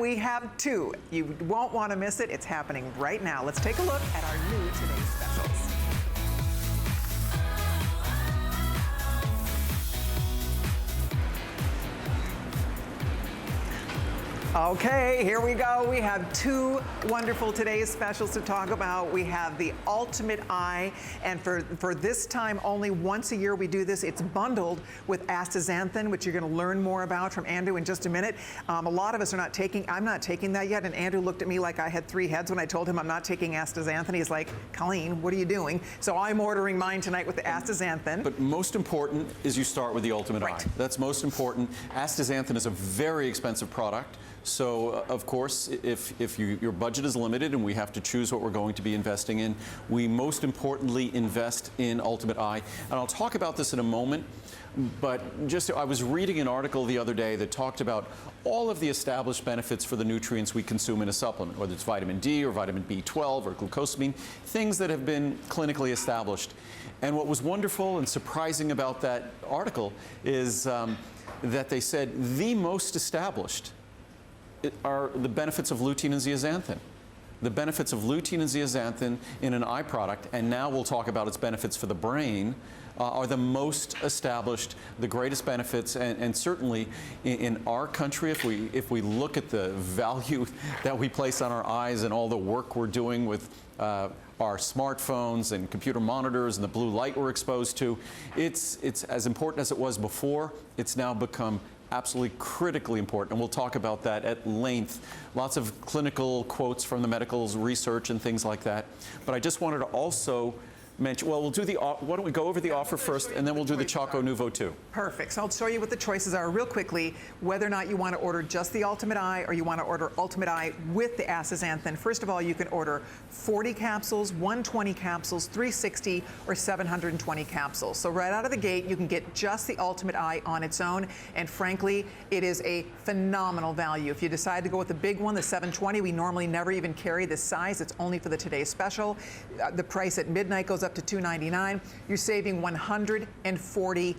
we have two. You won't want to miss it. It's happening right now. Let's take a look at our new Today's Specials. Okay, here we go. We have two wonderful Today's Specials to talk about. We have the Ultimate Eye, and for this time, only once a year we do this. It's bundled with astaxanthin, which you're going to learn more about from Andrew in just a minute. A lot of us are not taking, I'm not taking that yet, and Andrew looked at me like I had three heads when I told him I'm not taking astaxanthin. He's like, Colleen, what are you doing? So I'm ordering mine tonight with the astaxanthin. But most important is you start with the Ultimate Right. Eye. That's most important. Astaxanthin is a very expensive product. So, of course, if your budget is limited and we have to choose what we're going to be investing in, we most importantly invest in Ultimate Eye. And I'll talk about this in a moment, but I was reading an article the other day that talked about all of the established benefits for the nutrients we consume in a supplement, whether it's vitamin D or vitamin B12 or glucosamine, things that have been clinically established. And what was wonderful and surprising about that article is that they said the most established are the benefits of lutein and zeaxanthin. The benefits of lutein and zeaxanthin in an eye product, and now we'll talk about its benefits for the brain, are the most established, the greatest benefits, and certainly in our country, if we look at the value that we place on our eyes and all the work we're doing with our smartphones and computer monitors and the blue light we're exposed to, it's as important as it was before. It's now become absolutely critically important, and we'll talk about that at length. Lots of clinical quotes from the medical research and things like that. But I just wanted to also mention, well, we'll do the, why don't we go over the offer first, and then we'll do the Choco Nuvo too. Perfect. So I'll show you what the choices are real quickly, whether or not you want to order just the Ultimate Eye or you want to order Ultimate Eye with the astaxanthin. First of all, you can order 40 capsules, 120 capsules, 360, or 720 capsules. So right out of the gate, you can get just the Ultimate Eye on its own, and frankly, it is a phenomenal value. If you decide to go with the big one, the 720, we normally never even carry this size. It's only for the Today's Special. The price at midnight goes up to $299. You're saving $140.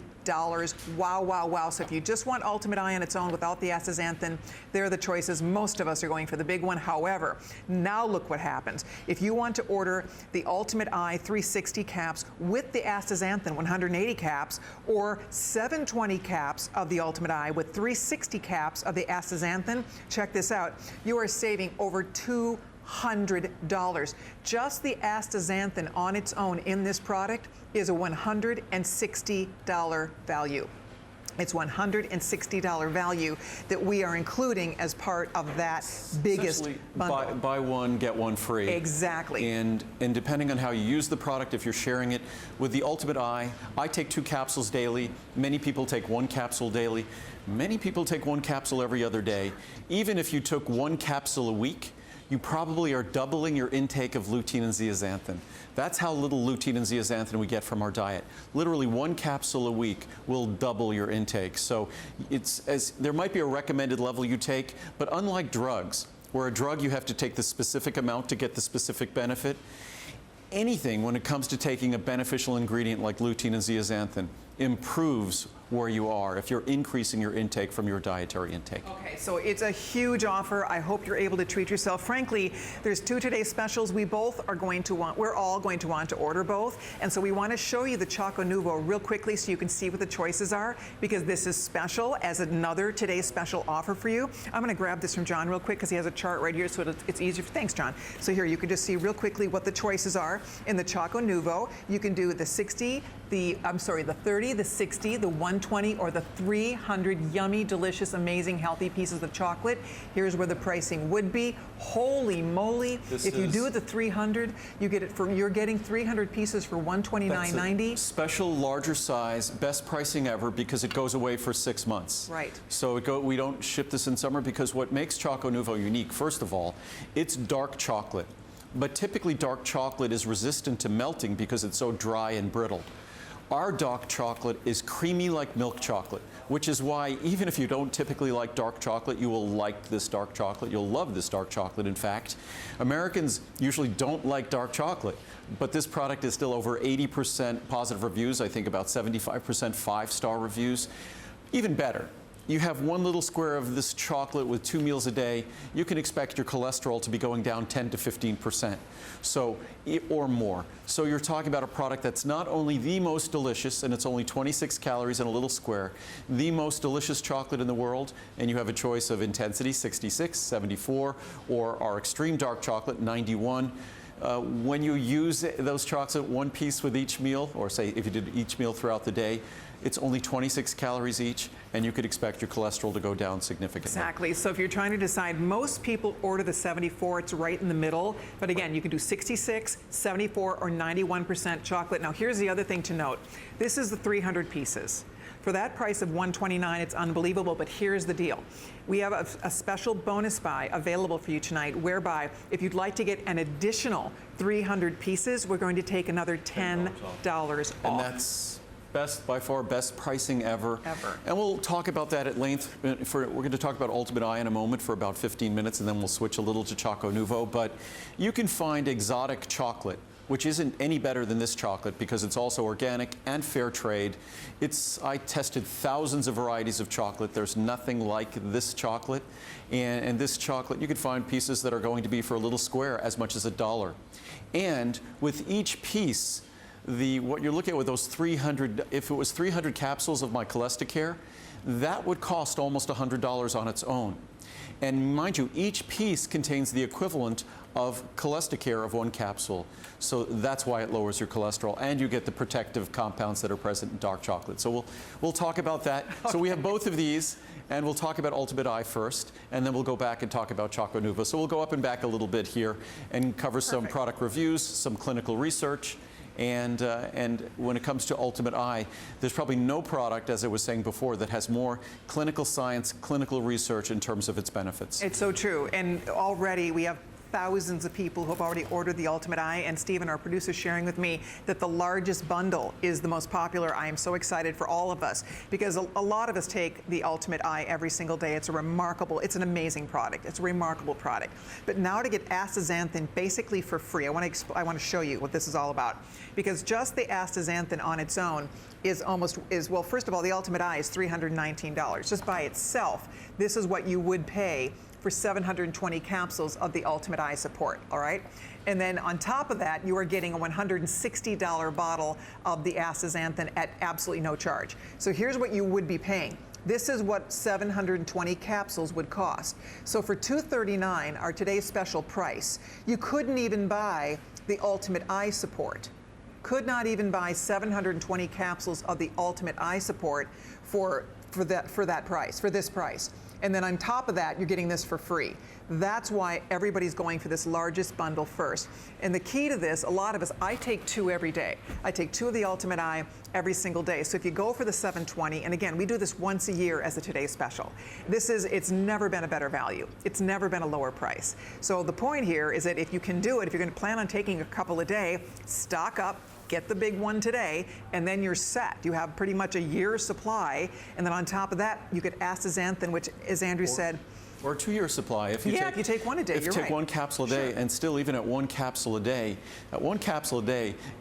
Wow, wow, wow. So if you just want Ultimate Eye on its own without the astaxanthin, there are the choices. Most of us are going for the big one. However, now look what happens. If you want to order the Ultimate Eye 360 caps with the astaxanthin, 180 caps, or 720 caps of the Ultimate Eye with 360 caps of the astaxanthin, check this out. You are saving over $200. Just the astaxanthin on its own in this product is a $160 value. It's $160 value that we are including as part of that biggest bundle. Buy one, get one free. Exactly. And depending on how you use the product, if you're sharing it with the Ultimate Eye, I take 2 capsules daily. Many people take 1 capsule daily. Many people take 1 capsule every other day. Even if you took 1 capsule a week, you probably are doubling your intake of lutein and zeaxanthin. That's how little lutein and zeaxanthin we get from our diet. Literally 1 capsule a week will double your intake. So there might be a recommended level you take, but unlike drugs, where a drug you have to take the specific amount to get the specific benefit, anything when it comes to taking a beneficial ingredient like lutein and zeaxanthin improves where you are if you're increasing your intake from your dietary intake. Okay, so it's a huge offer. I hope you're able to treat yourself. Frankly, there's 2 Today's Specials. We're all going to want to order both. And so we want to show you the Choco Nuvo real quickly so you can see what the choices are, because this is special as another Today's Special offer for you. I'm going to grab this from John real quick because he has a chart right here so it's easier. Thanks, John. So here, you can just see real quickly what the choices are in the Choco Nuvo. You can do the 60, the 30, the 60, the 120, or the 300 yummy, delicious, amazing, healthy pieces of chocolate. Here's where the pricing would be. Holy moly. If you do the 300, you're getting 300 pieces for $129.90. Special, larger size, best pricing ever because it goes away for 6 months. Right. So we don't ship this in summer because what makes Choco Nuvo unique, first of all, it's dark chocolate. But typically dark chocolate is resistant to melting because it's so dry and brittle. Our dark chocolate is creamy like milk chocolate, which is why even if you don't typically like dark chocolate, you will like this dark chocolate. You'll love this dark chocolate, in fact. Americans usually don't like dark chocolate, but this product is still over 80% positive reviews. I think about 75% 5-star reviews. Even better, you have one little square of this chocolate with 2 meals a day, you can expect your cholesterol to be going down 10 to 15%, or more. So you're talking about a product that's not only the most delicious, and it's only 26 calories in a little square, the most delicious chocolate in the world, and you have a choice of intensity, 66, 74, or our extreme dark chocolate, 91. When you use those chocolate, one piece with each meal, or say if you did each meal throughout the day, it's only 26 calories each, and you could expect your cholesterol to go down significantly. Exactly. So if you're trying to decide, most people order the 74, it's right in the middle. But again, you can do 66, 74, or 91% chocolate. Now here's the other thing to note. This is the 300 pieces. For that price of $129, it's unbelievable, but here's the deal. We have a special bonus buy available for you tonight, whereby if you'd like to get an additional 300 pieces, we're going to take another $10 off. And that's by far best pricing ever. And we'll talk about that at length. We're going to talk about Ultimate Eye in a moment for about 15 minutes, and then we'll switch a little to Choco Nuvo. But you can find exotic chocolate, which isn't any better than this chocolate because it's also organic and fair trade. I tested thousands of varieties of chocolate. There's nothing like this chocolate. And this chocolate, you can find pieces that are going to be for a little square as much as $1. And with each piece, what you're looking at with those 300, if it was 300 capsules of my Cholestericare, that would cost almost $100 on its own. And mind you, each piece contains the equivalent of Cholestericare of one capsule. So that's why it lowers your cholesterol, and you get the protective compounds that are present in dark chocolate. So we'll talk about that. Okay. So we have both of these, and we'll talk about Ultimate Eye first, and then we'll go back and talk about Choco Nuvo. So we'll go up and back a little bit here and cover some product reviews, some clinical research. And when it comes to Ultimate Eye, there's probably no product, as I was saying before, that has more clinical science, clinical research in terms of its benefits. It's so true. And already we have thousands of people who have already ordered the Ultimate Eye, and Stephen, our producer, is sharing with me that the largest bundle is the most popular. I am so excited for all of us because a lot of us take the Ultimate Eye every single day. It's an amazing product. It's a remarkable product. But now to get astaxanthin basically for free, I want to show you what this is all about, because just the astaxanthin on its own well, first of all, the Ultimate Eye is $319 just by itself. This is what you would pay for 720 capsules of the Ultimate Eye support, all right? And then on top of that, you are getting a $160 bottle of the astaxanthin at absolutely no charge. So here's what you would be paying. This is what 720 capsules would cost. So for $239, our today's special price, you couldn't even buy the Ultimate Eye support. Could not even buy 720 capsules of the Ultimate Eye support for this price. And then on top of that, you're getting this for free. That's why everybody's going for this largest bundle first. And the key to this, a lot of us, I take 2 every day. I take 2 of the Ultimate Eye every single day. So if you go for the 720, and again, we do this once a year as a Today Special. It's never been a better value. It's never been a lower price. So the point here is that if you can do it, if you're going to plan on taking a couple a day, stock up, get the big one today, and then you're set. You have pretty much a year's supply, and then on top of that, you get astaxanthin, which, as Andrew said, or a 2-year supply. If you take one a day, if you take one capsule a day, and still even at one capsule a day,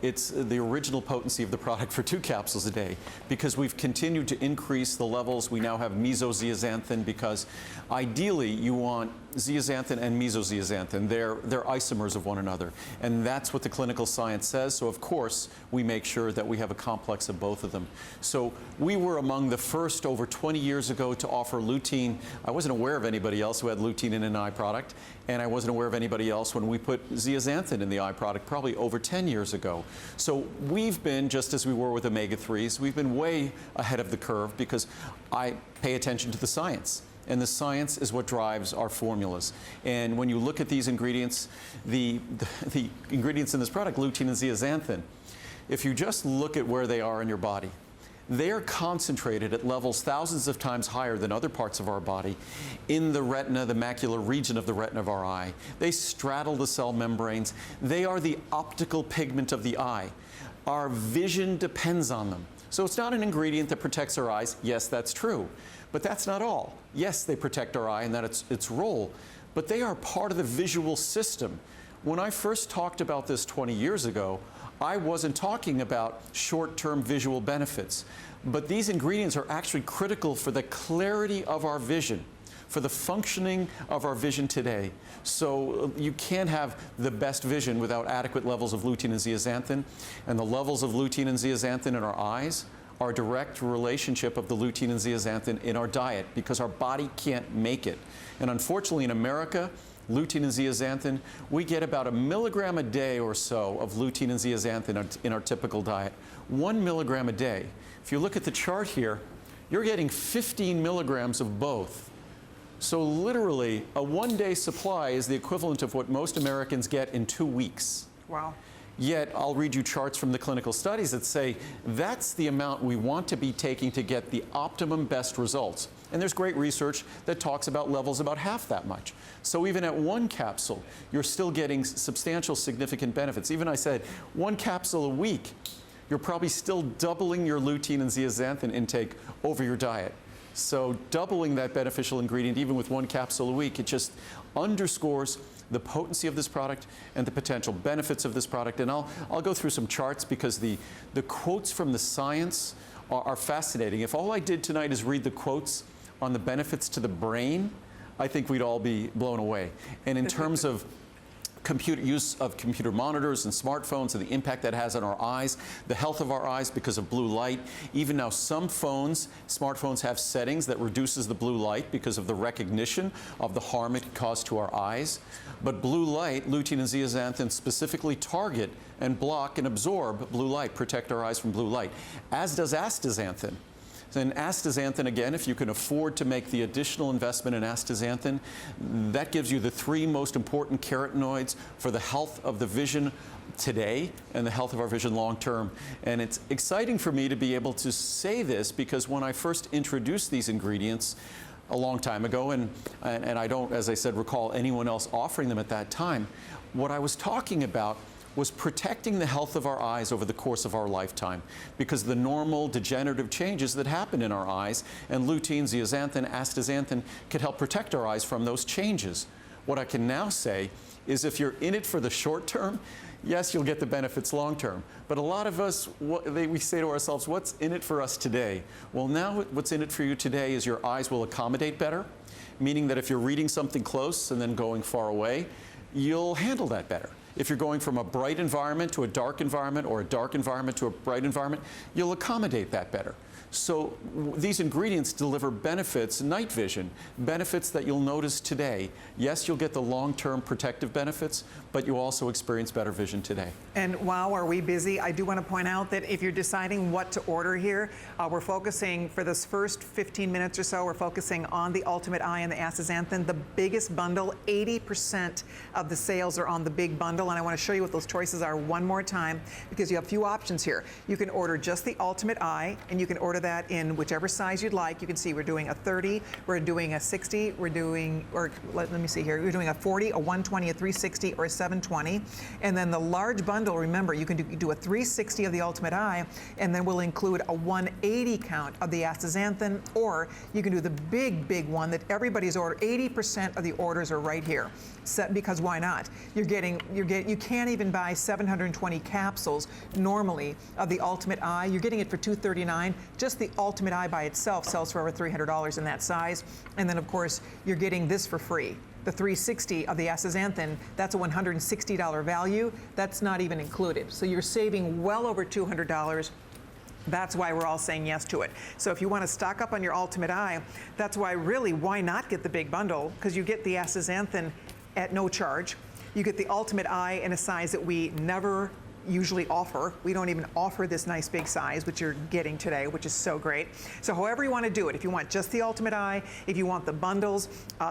it's the original potency of the product for 2 capsules a day, because we've continued to increase the levels. We now have mesozeaxanthin, because ideally you want zeaxanthin and mesozeaxanthin. They're isomers of one another, and that's what the clinical science says. So of course we make sure that we have a complex of both of them. So we were among the first over 20 years ago to offer lutein. I wasn't aware of anybody else who had lutein in an eye product, and I wasn't aware of anybody else when we put zeaxanthin in the eye product probably over 10 years ago. So we've been, just as we were with omega-3s, we've been way ahead of the curve because I pay attention to the science. And the science is what drives our formulas. And when you look at these ingredients, the ingredients in this product, lutein and zeaxanthin, if you just look at where they are in your body, they are concentrated at levels thousands of times higher than other parts of our body in the retina, the macular region of the retina of our eye. They straddle the cell membranes. They are the optical pigment of the eye. Our vision depends on them. So it's not an ingredient that protects our eyes. Yes, that's true. But that's not all. Yes, they protect our eye and that's its role, but they are part of the visual system. When I first talked about this 20 years ago, I wasn't talking about short-term visual benefits, but these ingredients are actually critical for the clarity of our vision, for the functioning of our vision today. So you can't have the best vision without adequate levels of lutein and zeaxanthin, and the levels of lutein and zeaxanthin in our eyes are a direct relationship of the lutein and zeaxanthin in our diet, because our body can't make it. And unfortunately in America, lutein and zeaxanthin, we get about 1 milligram a day or so of lutein and zeaxanthin in our typical diet. 1 milligram a day. If you look at the chart here, you're getting 15 milligrams of both. So literally, a one-day supply is the equivalent of what most Americans get in 2 weeks. Wow. Yet, I'll read you charts from the clinical studies that say that's the amount we want to be taking to get the optimum best results. And there's great research that talks about levels about half that much. So even at 1 capsule, you're still getting substantial, significant benefits. Even I said 1 capsule a week, you're probably still doubling your lutein and zeaxanthin intake over your diet. So doubling that beneficial ingredient, even with 1 capsule a week, it just underscores the potency of this product and the potential benefits of this product. And I'll go through some charts, because the quotes from the science are fascinating. If all I did tonight is read the quotes on the benefits to the brain, I think we'd all be blown away. And in terms of use of computer monitors and smartphones and the impact that has on our eyes, the health of our eyes because of blue light. Even now, some smartphones have settings that reduces the blue light because of the recognition of the harm it can cause to our eyes. But blue light, lutein and zeaxanthin specifically target and block and absorb blue light, protect our eyes from blue light, as does astaxanthin. And astaxanthin, again, if you can afford to make the additional investment in astaxanthin, that gives you the 3 most important carotenoids for the health of the vision today and the health of our vision long term. And it's exciting for me to be able to say this, because when I first introduced these ingredients a long time ago, and I don't, as I said, recall anyone else offering them at that time, what I was talking about was protecting the health of our eyes over the course of our lifetime, because the normal degenerative changes that happen in our eyes, and lutein, zeaxanthin, astaxanthin can help protect our eyes from those changes. What I can now say is, if you're in it for the short term, yes, you'll get the benefits long term. But a lot of us, we say to ourselves, what's in it for us today? Well, now what's in it for you today is your eyes will accommodate better, meaning that if you're reading something close and then going far away, you'll handle that better. If you're going from a bright environment to a dark environment, or a dark environment to a bright environment, you'll accommodate that better. So these ingredients deliver benefits, night vision, benefits that you'll notice today. Yes, you'll get the long-term protective benefits, but you also experience better vision today. And wow, are we busy? I do want to point out that if you're deciding what to order here, we're focusing for this first 15 minutes or so, we're focusing on the Ultimate Eye and the astaxanthin, the biggest bundle. 80% of the sales are on the big bundle, and I want to show you what those choices are one more time, because you have a few options here. You can order just the Ultimate Eye, and you can order that in whichever size you'd like. You can see we're doing a 30, we're doing a 60, we're doing, or let me see here, we're doing a 40, a 120, a 360, or a 720. And then the large bundle, remember, you can do a 360 of the Ultimate Eye, and then we'll include a 180 count of the astaxanthin, or you can do the big one that everybody's ordered. 80% of the orders are right here. Because why not? You can't even buy 720 capsules normally of the Ultimate Eye. You're getting it for $239. Just the Ultimate Eye by itself sells for over $300 in that size. And then, of course, you're getting this for free. The 360 of the astaxanthin, that's a $160 value. That's not even included. So you're saving well over $200. That's why we're all saying yes to it. So if you want to stock up on your Ultimate Eye, that's why really, why not get the big bundle? Because you get the astaxanthin at no charge. You get the Ultimate Eye in a size that we never usually offer. We don't even offer this nice big size, which you're getting today, which is so great. So however you want to do it, if you want just the Ultimate Eye, if you want the bundles,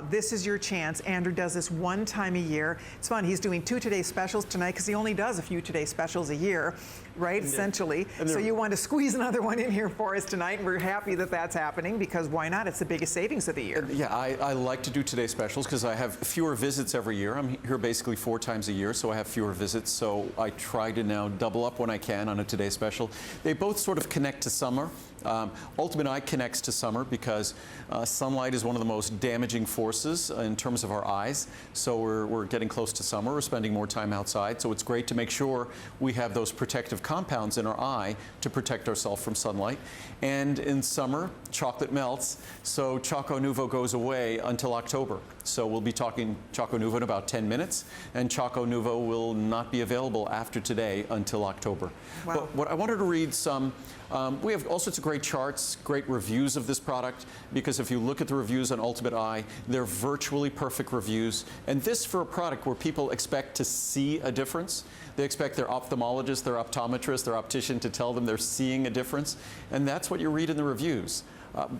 this is your chance. Andrew does this one time a year. It's fun. He's doing 2 Today specials tonight, because he only does a few Today specials a year. right, essentially. So you want to squeeze another one in here for us tonight, and we're happy that that's happening, because why not? It's the biggest savings of the year. Yeah, I like to do Today Specials because I have fewer visits every year. I'm here basically 4 times a year, so I have fewer visits. So I try to now double up when I can on a Today Special. They both sort of connect to summer. Ultimate Eye connects to summer because sunlight is one of the most damaging forces in terms of our eyes. So we're getting close to summer. We're spending more time outside. So it's great to make sure we have those protective compounds in our eye to protect ourselves from sunlight. And in summer, chocolate melts. So Choco Nuvo goes away until October. So we'll be talking Choco Nuvo in about 10 minutes. And Choco Nuvo will not be available after today until October. Wow. But what I wanted to read some, we have all sorts of great charts, great reviews of this product, because if you look at the reviews on Ultimate Eye, they're virtually perfect reviews. And this for a product where people expect to see a difference. They expect their ophthalmologist, their optometrist, their optician to tell them they're seeing a difference. And that's what you read in the reviews.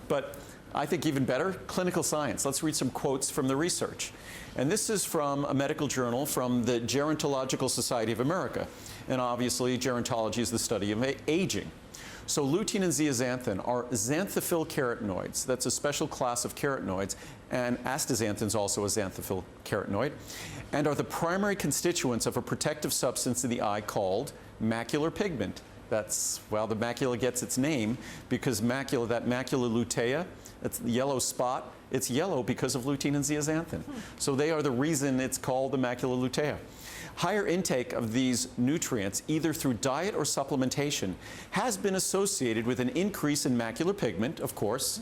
But I think even better, clinical science. Let's read some quotes from the research. And this is from a medical journal from the Gerontological Society of America. And obviously, gerontology is the study of aging. So lutein and zeaxanthin are xanthophyll carotenoids. That's a special class of carotenoids. And astaxanthin is also a xanthophyll carotenoid, and are the primary constituents of a protective substance in the eye called macular pigment. That's, well, the macula gets its name because macula, that macula lutea, that's the yellow spot. It's yellow because of lutein and zeaxanthin. So they are the reason it's called the macula lutea. Higher intake of these nutrients, either through diet or supplementation, has been associated with an increase in macular pigment, of course,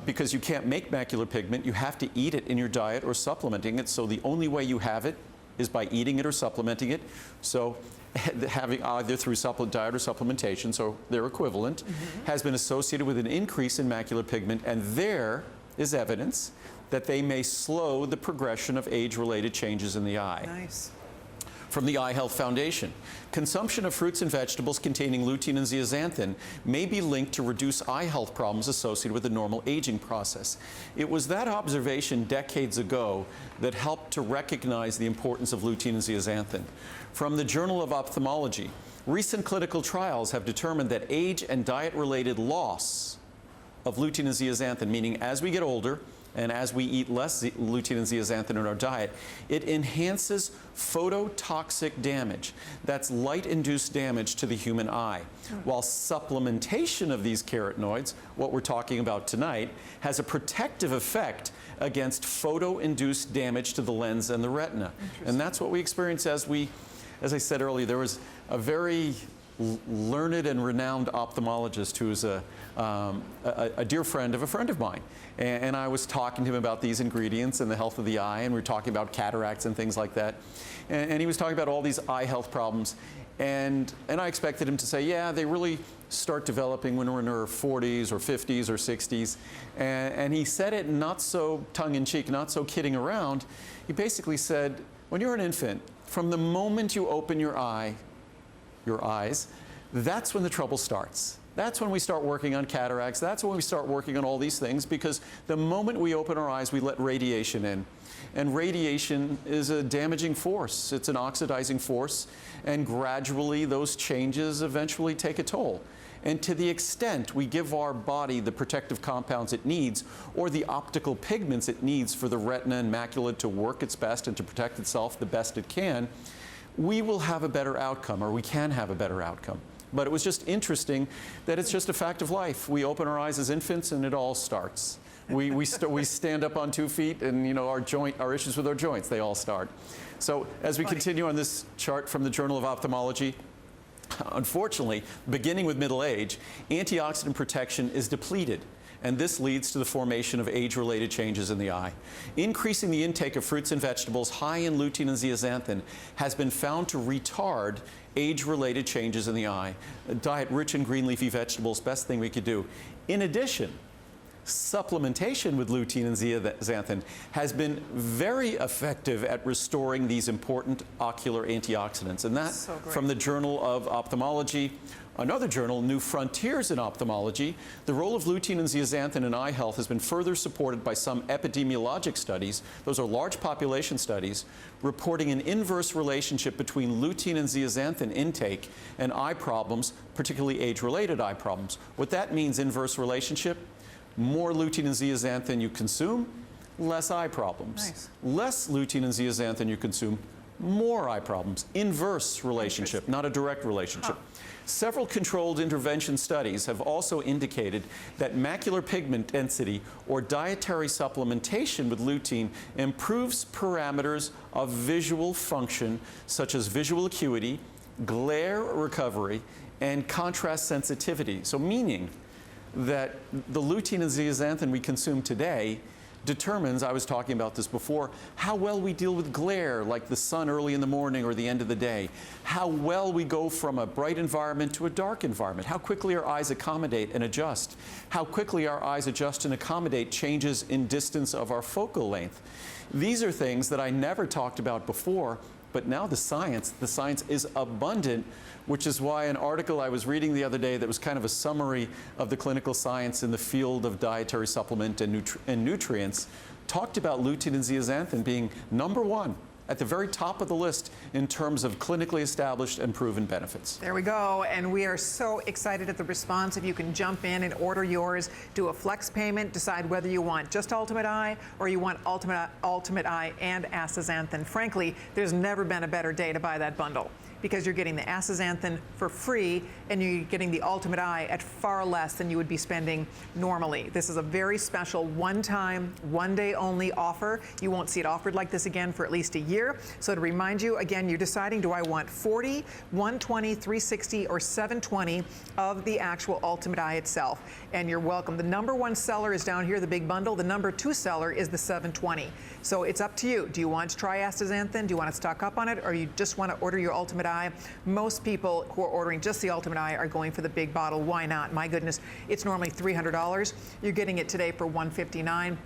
because you can't make macular pigment. You have to eat it in your diet or supplementing it. So the only way you have it is by eating it or supplementing it. So having either through diet or supplementation, so they're equivalent, has been associated with an increase in macular pigment, and there is evidence that they may slow the progression of age-related changes in the eye. Nice. From the Eye Health Foundation, consumption of fruits and vegetables containing lutein and zeaxanthin may be linked to reduced eye health problems associated with the normal aging process. It was that observation decades ago that helped to recognize the importance of lutein and zeaxanthin. From the Journal of Ophthalmology, recent clinical trials have determined that age and diet-related loss of lutein and zeaxanthin, meaning as we get older, and as we eat less lutein and zeaxanthin in our diet, it enhances phototoxic damage. That's light-induced damage to the human eye. While supplementation of these carotenoids, what we're talking about tonight, has a protective effect against photo-induced damage to the lens and the retina. And that's what we experience as I said earlier, there was a very learned and renowned ophthalmologist who's a dear friend of a friend of mine. And I was talking to him about these ingredients and the health of the eye, and we were talking about cataracts and things like that. And he was talking about all these eye health problems. And I expected him to say, yeah, they really start developing when we're in our 40s or 50s or 60s. And he said it not so tongue-in-cheek, not so kidding around. He basically said, when you're an infant, from the moment you open your eyes, that's when the trouble starts. That's when we start working on cataracts. That's when we start working on all these things, because the moment we open our eyes, we let radiation in. And radiation is a damaging force. It's an oxidizing force. And gradually, those changes eventually take a toll. And to the extent we give our body the protective compounds it needs, or the optical pigments it needs for the retina and macula to work its best and to protect itself the best it can, we will have a better outcome, or we can have a better outcome. But it was just interesting that it's just a fact of life. We open our eyes as infants and it all starts. We stand up on 2 feet, and you know, our issues with our joints, they all start. So as we continue on this chart from the Journal of Ophthalmology, unfortunately, beginning with middle age, antioxidant protection is depleted. And this leads to the formation of age-related changes in the eye. Increasing the intake of fruits and vegetables high in lutein and zeaxanthin has been found to retard age-related changes in the eye. A diet rich in green leafy vegetables, best thing we could do. In addition, supplementation with lutein and zeaxanthin has been very effective at restoring these important ocular antioxidants. And that So great. from the Journal of Ophthalmology. Another journal, New Frontiers in Ophthalmology, the role of lutein and zeaxanthin in eye health has been further supported by some epidemiologic studies. Those are large population studies reporting an inverse relationship between lutein and zeaxanthin intake and eye problems, particularly age-related eye problems. What that means, inverse relationship, more lutein and zeaxanthin you consume, less eye problems. Nice. Less lutein and zeaxanthin you consume, more eye problems. Inverse relationship, not a direct relationship. Several controlled intervention studies have also indicated that macular pigment density or dietary supplementation with lutein improves parameters of visual function such as visual acuity, glare recovery, and contrast sensitivity. So meaning that the lutein and zeaxanthin we consume today determines, I was talking about this before, how well we deal with glare, like the sun early in the morning or the end of the day, how well we go from a bright environment to a dark environment, how quickly our eyes accommodate and adjust, how quickly our eyes adjust and accommodate changes in distance of our focal length. These are things that I never talked about before, but now the science is abundant, which is why an article I was reading the other day that was kind of a summary of the clinical science in the field of dietary supplement and nutrients talked about lutein and zeaxanthin being #1 at the very top of the list in terms of clinically established and proven benefits. There we go, and we are so excited at the response. If you can jump in and order yours, do a flex payment, decide whether you want just Ultimate Eye or you want Ultimate Eye and astaxanthin. Frankly, there's never been a better day to buy that bundle, because you're getting the astaxanthin for free and you're getting the Ultimate Eye at far less than you would be spending normally. This is a very special one-time, one-day only offer. You won't see it offered like this again for at least a year. So to remind you, again, you're deciding, do I want 40, 120, 360, or 720 of the actual Ultimate Eye itself? And you're welcome. The #1 seller is down here, the big bundle. The #2 seller is the 720. So it's up to you. Do you want to try astaxanthin? Do you want to stock up on it? Or you just want to order your Ultimate Eye? Most people who are ordering just the Ultimate Eye are going for the big bottle. Why not? My goodness, it's normally $300. You're getting it today for $159.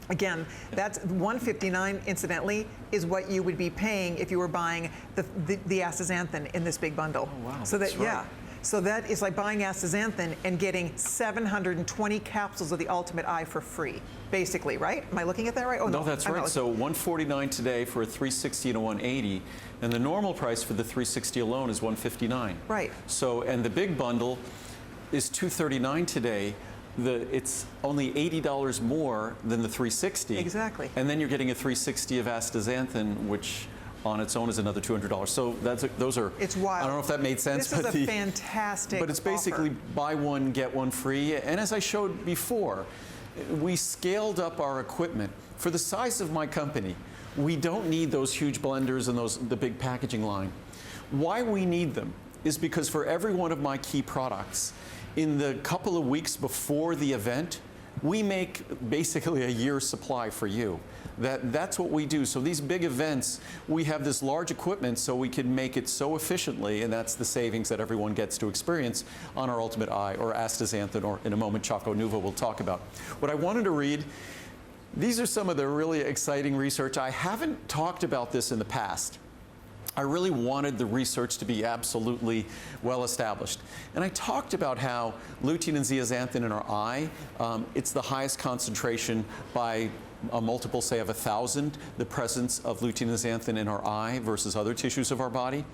Again, that's $159, incidentally, is what you would be paying if you were buying the astaxanthin in this big bundle. Oh, wow. So that, That's right. yeah. So that is like buying astaxanthin and getting 720 capsules of the Ultimate Eye for free, basically, right? Am I looking at that right? Oh, No, that's I'm not right. So $149 today for a 360 and a 180, and the normal price for the 360 alone is $159. Right. So, and the big bundle is $239 today. It's only $80 more than the 360. Exactly. And then you're getting a 360 of astaxanthin, which on its own is another $200. So those are. It's wild. I don't know if that made sense. This is a fantastic But it's basically offer. buy one, get one free. And as I showed before, we scaled up our equipment. For the size of my company, we don't need those huge blenders and the big packaging line. Why we need them is because for every one of my key products, in the couple of weeks before the event, we make basically a year's supply for you. That's what we do. So these big events, we have this large equipment so we can make it so efficiently, and that's the savings that everyone gets to experience on our Ultimate Eye or astaxanthin, or in a moment Chaco Nuvo will talk about. What I wanted to read, these are some of the really exciting research. I haven't talked about this in the past. I really wanted the research to be absolutely well established. And I talked about how lutein and zeaxanthin in our eye, it's the highest concentration by a multiple, say, of 1,000, the presence of lutein and zeaxanthin in our eye versus other tissues of our body.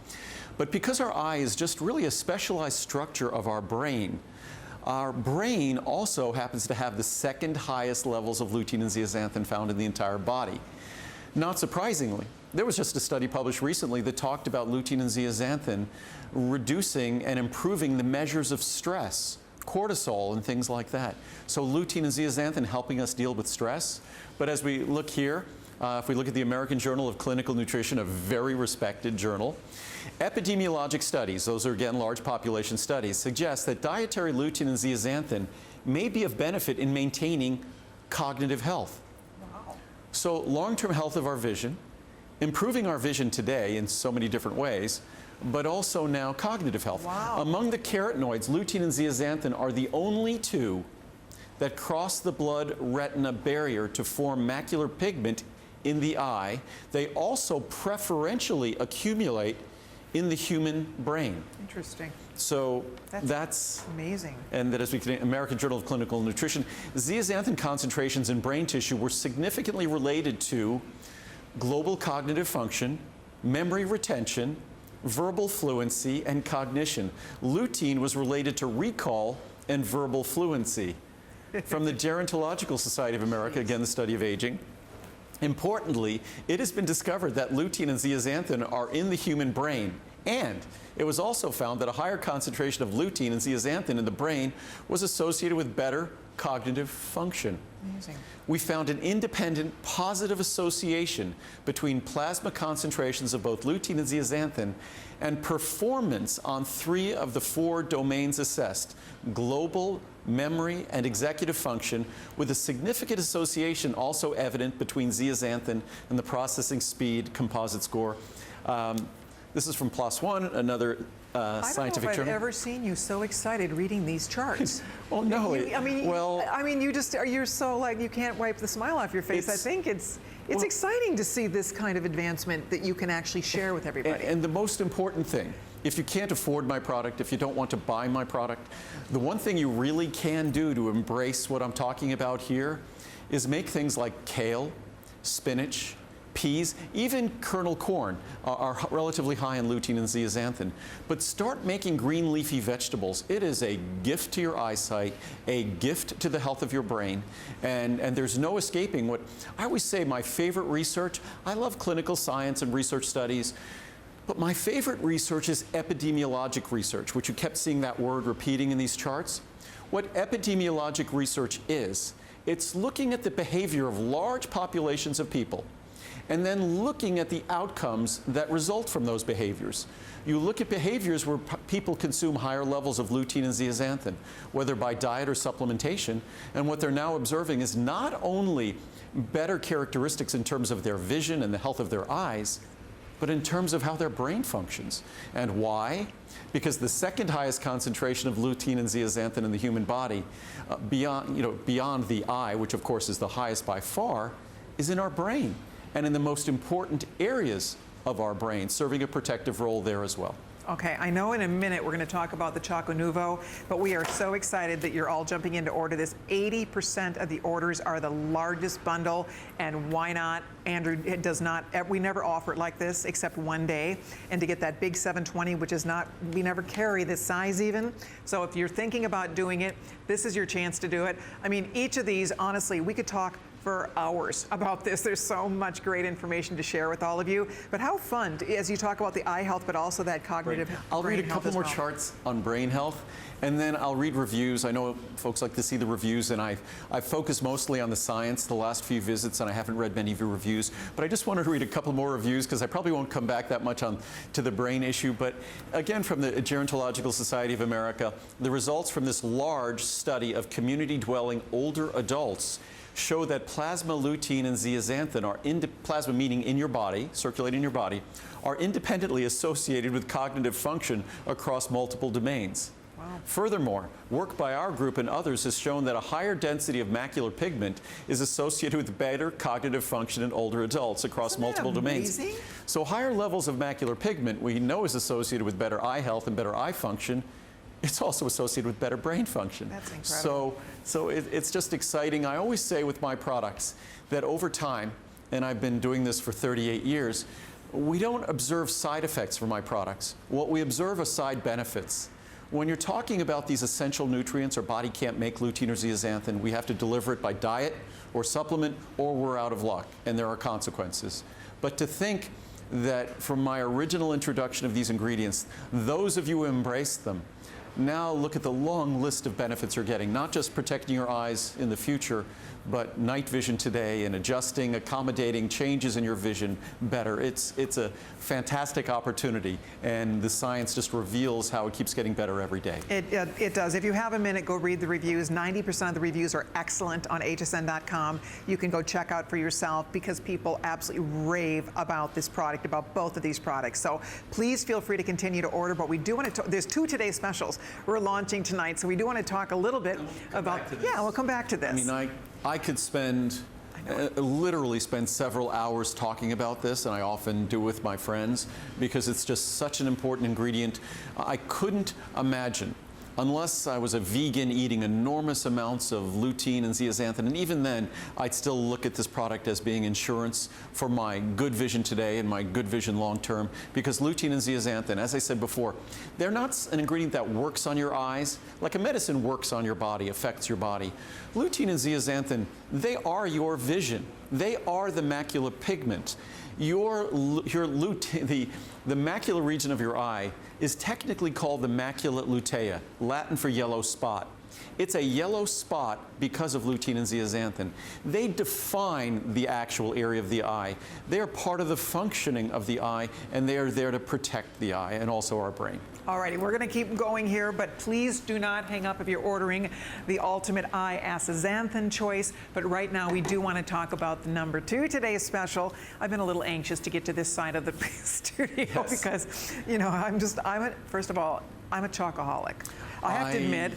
But because our eye is just really a specialized structure of our brain also happens to have the second highest levels of lutein and zeaxanthin found in the entire body. Not surprisingly, there was just a study published recently that talked about lutein and zeaxanthin reducing and improving the measures of stress, cortisol and things like that. So lutein and zeaxanthin helping us deal with stress. But as we look here, if we look at the American Journal of Clinical Nutrition, a very respected journal, epidemiologic studies, those are again large population studies, suggest that dietary lutein and zeaxanthin may be of benefit in maintaining cognitive health. So long-term health of our vision, improving our vision today in so many different ways, but also now cognitive health. Wow. Among the carotenoids, lutein and zeaxanthin are the only two that cross the blood-retina barrier to form macular pigment in the eye. They also preferentially accumulate in the human brain. Interesting. So that's amazing. And that, as we can, American Journal of Clinical Nutrition, zeaxanthin concentrations in brain tissue were significantly related to global cognitive function, memory retention, verbal fluency, and cognition. Lutein was related to recall and verbal fluency. From the Gerontological Society of America, again, the study of aging. Importantly, it has been discovered that lutein and zeaxanthin are in the human brain, and it was also found that a higher concentration of lutein and zeaxanthin in the brain was associated with better cognitive function. Amazing. We found an independent positive association between plasma concentrations of both lutein and zeaxanthin and performance on 3 of the 4 domains assessed: global, memory, and executive function, with a significant association also evident between zeaxanthin and the processing speed composite score. This is from PLOS One, another scientific I don't know if journal. I've ever seen you so excited reading these charts. Well, no. I mean, you're so like, you can't wipe the smile off your face. I think it's exciting to see this kind of advancement that you can actually share with everybody. And the most important thing, if you can't afford my product, if you don't want to buy my product, the one thing you really can do to embrace what I'm talking about here is make things like kale, spinach, peas, even kernel corn are relatively high in lutein and zeaxanthin. But start making green leafy vegetables. It is a gift to your eyesight, a gift to the health of your brain, and there's no escaping what I always say. My favorite research, I love clinical science and research studies, but my favorite research is epidemiologic research, which you kept seeing that word repeating in these charts. What epidemiologic research is, it's looking at the behavior of large populations of people and then looking at the outcomes that result from those behaviors. You look at behaviors where people consume higher levels of lutein and zeaxanthin, whether by diet or supplementation, and what they're now observing is not only better characteristics in terms of their vision and the health of their eyes, but in terms of how their brain functions. And why? Because the second highest concentration of lutein and zeaxanthin in the human body, beyond the eye, which of course is the highest by far, is in our brain, and in the most important areas of our brain, serving a protective role there as well. Okay, I know in a minute we're going to talk about the Choco Nuvo, but we are so excited that you're all jumping in to order this. 80% of the orders are the largest bundle, and why not? Andrew, it does not, we never offer it like this except one day, and to get that big 720, which is not, we never carry this size even. So if you're thinking about doing it, this is your chance to do it. I mean, each of these, honestly, we could talk for hours about this. There's so much great information to share with all of you. But how fun, as you talk about the eye health, but also that cognitive brain health. I'll read a couple more charts on brain health, and then I'll read reviews. I know folks like to see the reviews, and I've focused mostly on the science the last few visits, and I haven't read many of your reviews. But I just wanted to read a couple more reviews because I probably won't come back that much to the brain issue. But again, from the Gerontological Society of America, the results from this large study of community-dwelling older adults show that plasma lutein and zeaxanthin are plasma, meaning in your body, circulating in your body, are independently associated with cognitive function across multiple domains. Wow. Furthermore, work by our group and others has shown that a higher density of macular pigment is associated with better cognitive function in older adults across multiple domains. So higher levels of macular pigment we know is associated with better eye health and better eye function. It's also associated with better brain function. That's incredible. So it's just exciting. I always say with my products that over time, and I've been doing this for 38 years, we don't observe side effects for my products. What we observe are side benefits. When you're talking about these essential nutrients, our body can't make lutein or zeaxanthin. We have to deliver it by diet or supplement, or we're out of luck, and there are consequences. But to think that from my original introduction of these ingredients, those of you who embraced them, now look at the long list of benefits you're getting, not just protecting your eyes in the future, but night vision today and adjusting, accommodating changes in your vision better. It's a fantastic opportunity, and the science just reveals how it keeps getting better every day. It does. If you have a minute, go read the reviews. 90% of the reviews are excellent on hsn.com. You can go check out for yourself because people absolutely rave about this product, about both of these products. So please feel free to continue to order, but we do want to, there's 2 Today specials we're launching tonight, so we do want to talk a little bit about, yeah, we'll come back to this. I mean, I could spend, literally spend several hours talking about this, and I often do with my friends, because it's just such an important ingredient. I couldn't imagine, unless I was a vegan eating enormous amounts of lutein and zeaxanthin, and even then, I'd still look at this product as being insurance for my good vision today and my good vision long term, because lutein and zeaxanthin, as I said before, they're not an ingredient that works on your eyes, like a medicine works on your body, affects your body. Lutein and zeaxanthin, they are your vision. They are the macular pigment. The macular region of your eye is technically called the macula lutea, Latin for yellow spot. It's a yellow spot because of lutein and zeaxanthin. They define the actual area of the eye. They are part of the functioning of the eye, and they are there to protect the eye and also our brain. All righty, we're going to keep going here, but please do not hang up if you're ordering the Ultimate Eye Astaxanthin choice. But right now, we do want to talk about the number 2 today's special. I've been a little anxious to get to this side of the studio because, you know, first of all, I'm a chocoholic. I have to admit,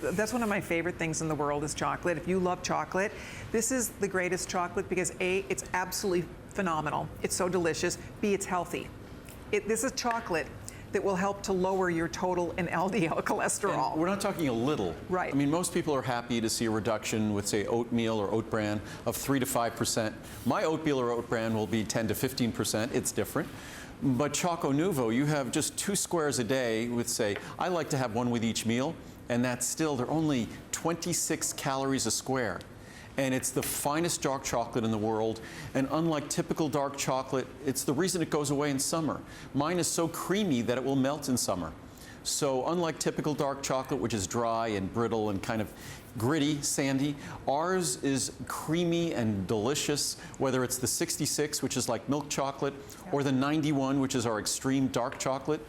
that's one of my favorite things in the world is chocolate. If you love chocolate, this is the greatest chocolate because A, it's absolutely phenomenal. It's so delicious. B, it's healthy. This is chocolate that will help to lower your total and LDL cholesterol. And we're not talking a little. Right. I mean, most people are happy to see a reduction with, say, oatmeal or oat bran of 3 to 5%. My oatmeal or oat bran will be 10 to 15%. It's different. But Choco Nuvo, you have just 2 squares a day with, say, I like to have 1 with each meal, and that's still, they're only 26 calories a square. And it's the finest dark chocolate in the world. And unlike typical dark chocolate, it's the reason it goes away in summer. Mine is so creamy that it will melt in summer. So unlike typical dark chocolate, which is dry and brittle and kind of gritty, sandy, ours is creamy and delicious, whether it's the 66, which is like milk chocolate, or the 91, which is our extreme dark chocolate.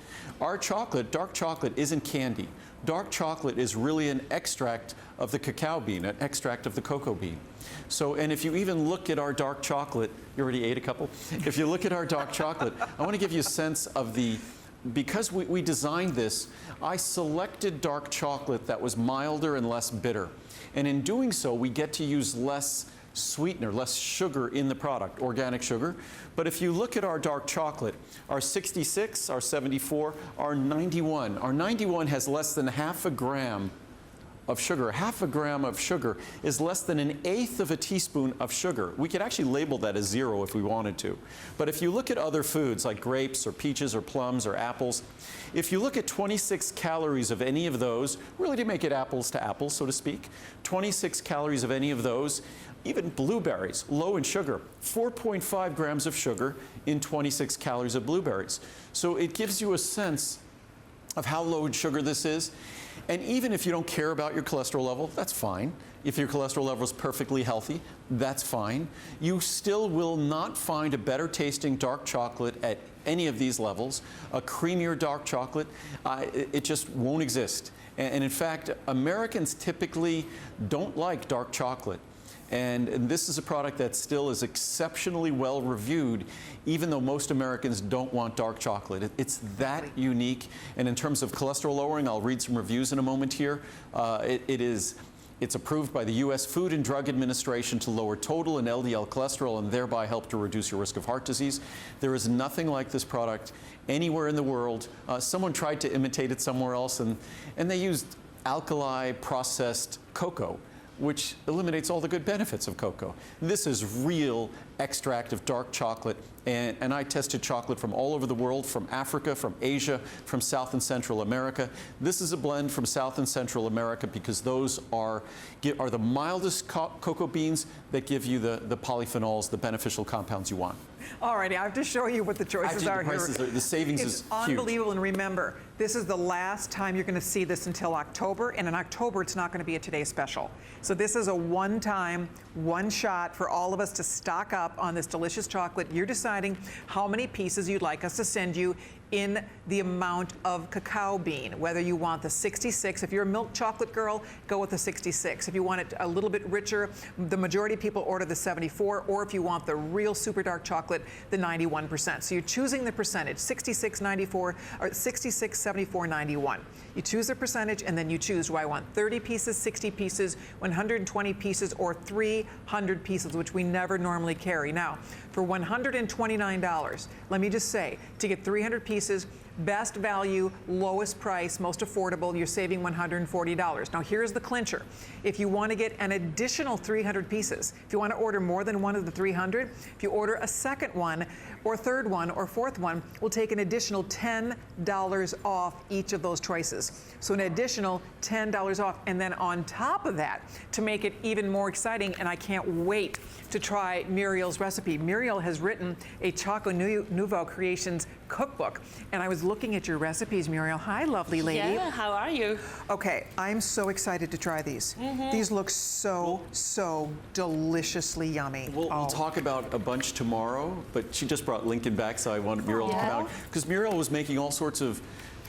Our chocolate, dark chocolate, isn't candy. Dark chocolate is really an extract of the cacao bean, an extract of the cocoa bean. So, and if you even look at our dark chocolate, you already ate a couple? If you look at our dark chocolate, I want to give you a sense of because we designed this, I selected dark chocolate that was milder and less bitter. And in doing so, we get to use less sweetener, less sugar in the product, organic sugar. But if you look at our dark chocolate, our 66, our 74, our 91 has less than half a gram of sugar. Half a gram of sugar is less than 1/8 of a teaspoon of sugar. We could actually label that as 0 if we wanted to. But if you look at other foods like grapes or peaches or plums or apples, if you look at 26 calories of any of those, really to make it apples to apples, so to speak, 26 calories of any of those, even blueberries, low in sugar, 4.5 grams of sugar in 26 calories of blueberries. So it gives you a sense of how low in sugar this is. And even if you don't care about your cholesterol level, that's fine. If your cholesterol level is perfectly healthy, that's fine. You still will not find a better tasting dark chocolate at any of these levels. A creamier dark chocolate, it just won't exist. And in fact, Americans typically don't like dark chocolate. And this is a product that still is exceptionally well reviewed, even though most Americans don't want dark chocolate. It's that unique. And in terms of cholesterol lowering, I'll read some reviews in a moment here. It's approved by the U.S. Food and Drug Administration to lower total and LDL cholesterol and thereby help to reduce your risk of heart disease. There is nothing like this product anywhere in the world. Someone tried to imitate it somewhere else, and they used alkali processed cocoa, which eliminates all the good benefits of cocoa. This is real extract of dark chocolate, and I tested chocolate from all over the world, from Africa, from Asia, from South and Central America. This is a blend from South and Central America because those are the mildest cocoa beans that give you the polyphenols, the beneficial compounds you want. All right, I have to show you what the choices Actually, are the prices here. the savings It's is huge. unbelievable, and remember, this is the last time you're going to see this until October, and in October, it's not going to be a Today Special. So this is a one-time, one-shot for all of us to stock up on this delicious chocolate. You're deciding how many pieces you'd like us to send you in the amount of cacao bean, whether you want the 66. If you're a milk chocolate girl, go with the 66. If you want it a little bit richer, the majority of people order the 74, or if you want the real super dark chocolate, the 91%. So you're choosing the percentage, 66, 94, or 66, 74, 91. You choose the percentage, and then you choose, do I want 30 pieces, 60 pieces, 120 pieces, or 300 pieces, which we never normally carry. Now, for $129, let me just say, to get 300 pieces, best value, lowest price, most affordable, you're saving $140. Now here's the clincher. If you want to get an additional 300 pieces, if you want to order more than one of the 300, if you order a second one, or third one, or fourth one, we'll take an additional $10 off each of those choices. So an additional $10 off. And then on top of that, to make it even more exciting, and I can't wait to try Muriel's recipe. Muriel has written a Choco Nouveau Creations cookbook, and I was looking at your recipes, Muriel. Hi, lovely lady. Yeah, how are you? Okay, I'm so excited to try these. These look so deliciously yummy. We'll talk about a bunch tomorrow, but she just brought Lincoln back, so I wanted Muriel to come Yeah. out. Because Muriel was making all sorts of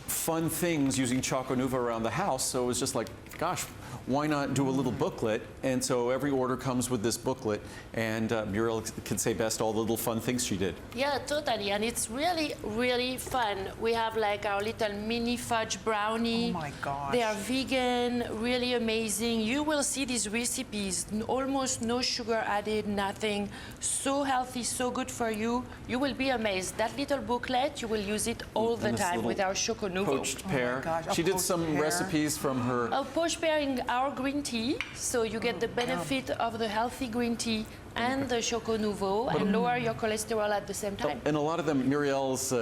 fun things using Choco Nouveau around the house, so it was just like, gosh, why not do a little booklet? And so every order comes with this booklet, and Muriel can say best all the little fun things she did. Yeah, totally. And it's really, really fun. We have like our little mini fudge brownie. Oh my gosh. They are vegan, really amazing. You will see these recipes, almost no sugar added, nothing. So healthy, so good for you. You will be amazed. That little booklet, you will use it all the And this time little with our Choco Nouveau. Poached pear. gosh, a She did poached some pear. recipes from her. Poached pear in our green tea, so you get the benefit of the healthy green tea and the Choco Nouveau, and lower your cholesterol at the same time. And a lot of them, Muriel's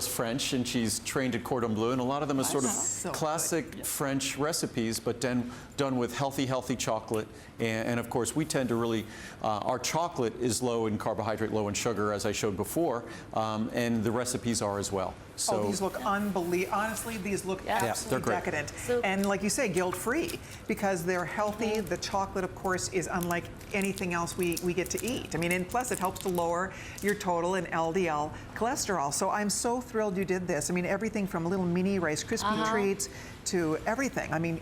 French, and she's trained at Cordon Bleu, and a lot of them are sort of So classic French recipes, but then done with healthy chocolate. And of course, we tend to really, our chocolate is low in carbohydrate, low in sugar, as I showed before, and the recipes are as well. So These look unbelievable. Honestly, these look Yeah. they're absolutely great. decadent. So- And like you say, guilt-free, because they're healthy. The chocolate, of course, is unlike anything else we get to eat. I mean, and plus it helps to lower your total and LDL cholesterol. So I'm so thrilled you did this. I mean, everything from little mini Rice Krispie treats to everything. I mean,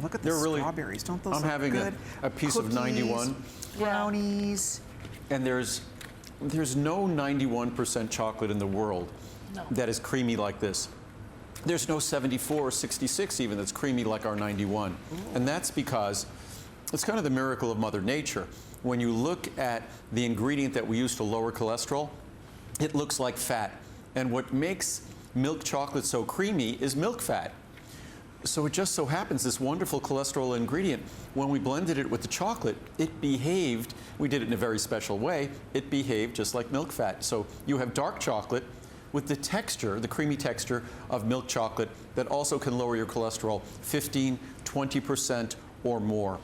look at the They're really- strawberries. Don't those I'm look having good? a piece of Cookies, 91. brownies. And there's no 91% chocolate in the world that is creamy like this. There's no 74 or 66 even that's creamy like our 91. And that's because it's kind of the miracle of Mother Nature. When you look at the ingredient that we use to lower cholesterol, it looks like fat. And what makes milk chocolate so creamy is milk fat. So it just so happens this wonderful cholesterol ingredient, when we blended it with the chocolate, it behaved, we did it in a very special way, it behaved just like milk fat. So you have dark chocolate with the texture, the creamy texture of milk chocolate that also can lower your cholesterol 15, 20% or more.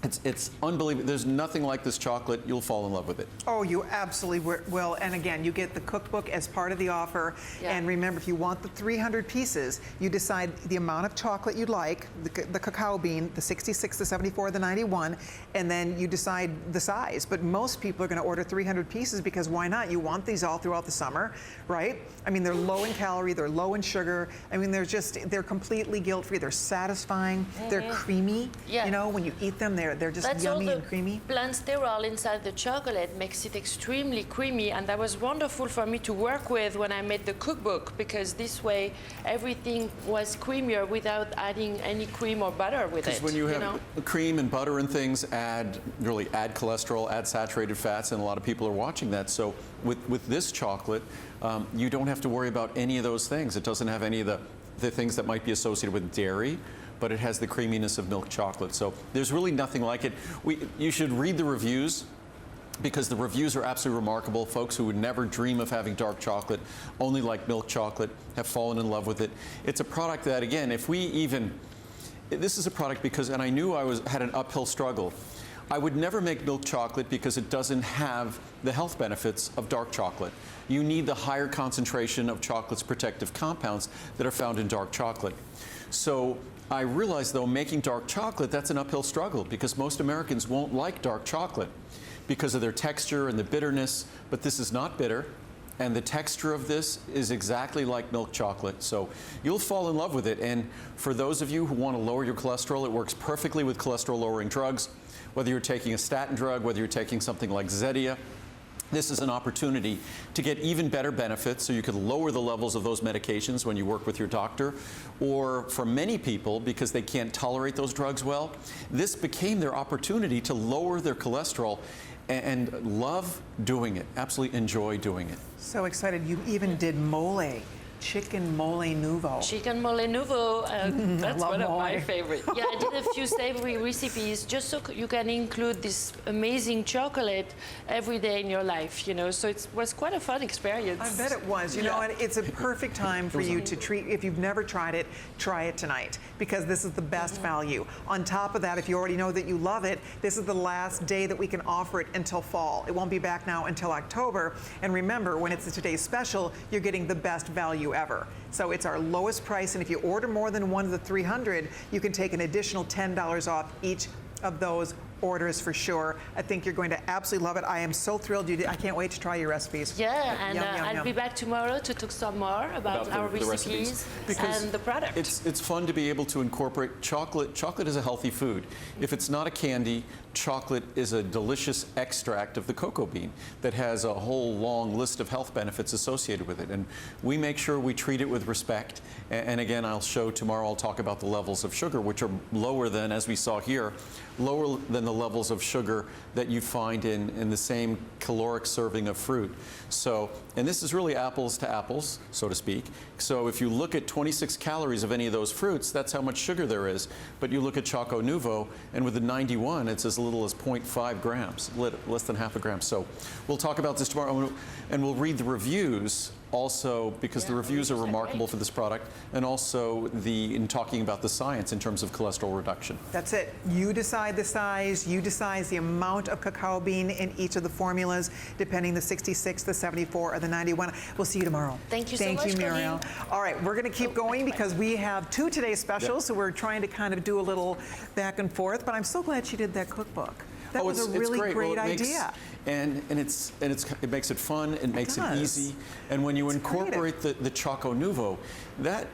It's unbelievable. There's nothing like this chocolate. You'll fall in love with it. Oh, you absolutely will. And again, you get the cookbook as part of the offer. Yeah. And remember, if you want the 300 pieces, you decide the amount of chocolate you'd like, the cacao bean, the 66, the 74, the 91, and then you decide the size. But most people are going to order 300 pieces because why not? You want these all throughout the summer, right? I mean, they're low in calorie, they're low in sugar. I mean, they're completely guilt-free. They're satisfying. They're creamy. Yeah. You know, when you eat them, they're just That's all yummy the and creamy. plant sterol inside the chocolate makes it extremely creamy, and that was wonderful for me to work with when I made the cookbook, because this way everything was creamier without adding any cream or butter with it. Because when you have know? cream and butter and things really add cholesterol, add saturated fats, and a lot of people are watching that. So with this chocolate, you don't have to worry about any of those things. It doesn't have any of the things that might be associated with dairy, but it has the creaminess of milk chocolate. So there's really nothing like it. You should read the reviews, because the reviews are absolutely remarkable. Folks who would never dream of having dark chocolate, only like milk chocolate, have fallen in love with it. It's a product that, again, this is a product because, and I knew I had an uphill struggle. I would never make milk chocolate because it doesn't have the health benefits of dark chocolate. You need the higher concentration of chocolate's protective compounds that are found in dark chocolate. So I realized, though, making dark chocolate, that's an uphill struggle because most Americans won't like dark chocolate because of their texture and the bitterness, but this is not bitter. And the texture of this is exactly like milk chocolate. So you'll fall in love with it. And for those of you who want to lower your cholesterol, it works perfectly with cholesterol-lowering drugs. Whether you're taking a statin drug, whether you're taking something like Zetia, this is an opportunity to get even better benefits so you could lower the levels of those medications when you work with your doctor. Or for many people, because they can't tolerate those drugs well, this became their opportunity to lower their cholesterol and love doing it, absolutely enjoy doing it. So excited. You even did mole, chicken mole nouveau. Chicken mole nouveau, that's love one of my mole. favorites. Yeah, I did a few savory recipes just so you can include this amazing chocolate every day in your life, you know, so it was quite a fun experience. I bet it was. You know, and it's a perfect time for you to treat. If you've never tried it, try it tonight because this is the best value. On top of that, if you already know that you love it, this is the last day that we can offer it until fall. It won't be back now until October. And remember, when it's today's special, you're getting the best value ever. So it's our lowest price, and if you order more than one of the 300, you can take an additional $10 off each of those orders for sure. I think you're going to absolutely love it. I am so thrilled you did. I can't wait to try your recipes. Yeah, and Yum, yum, I'll yum. be back tomorrow to talk some more about our the recipes Because and the product. It's fun to be able to incorporate chocolate. Chocolate is a healthy food. If it's not a candy, chocolate is a delicious extract of the cocoa bean that has a whole long list of health benefits associated with it. And we make sure we treat it with respect. And again, I'll show tomorrow, I'll talk about the levels of sugar, which are lower than, as we saw here, lower than the levels of sugar that you find in the same caloric serving of fruit. So, and this is really apples to apples, so to speak. So if you look at 26 calories of any of those fruits, that's how much sugar there is. But you look at Choco Nouveau, and with the 91, it's as little as 0.5 grams, less than half a gram. So we'll talk about this tomorrow, and we'll read the reviews also, because the reviews are remarkable for this product, and also in talking about the science in terms of cholesterol reduction. That's it. You decide the size, you decide the amount of cacao bean in each of the formulas, depending the 66, the 74, or the 91. We'll see you tomorrow. Thank you so much, Thank you, Muriel. All right, we're going to keep going because we have two today's specials, so we're trying to kind of do a little back and forth, but I'm so glad she did that cookbook. That was a really great idea. And it makes it fun, it makes it does. easy. And when you It's incorporate the Choco Nouveau,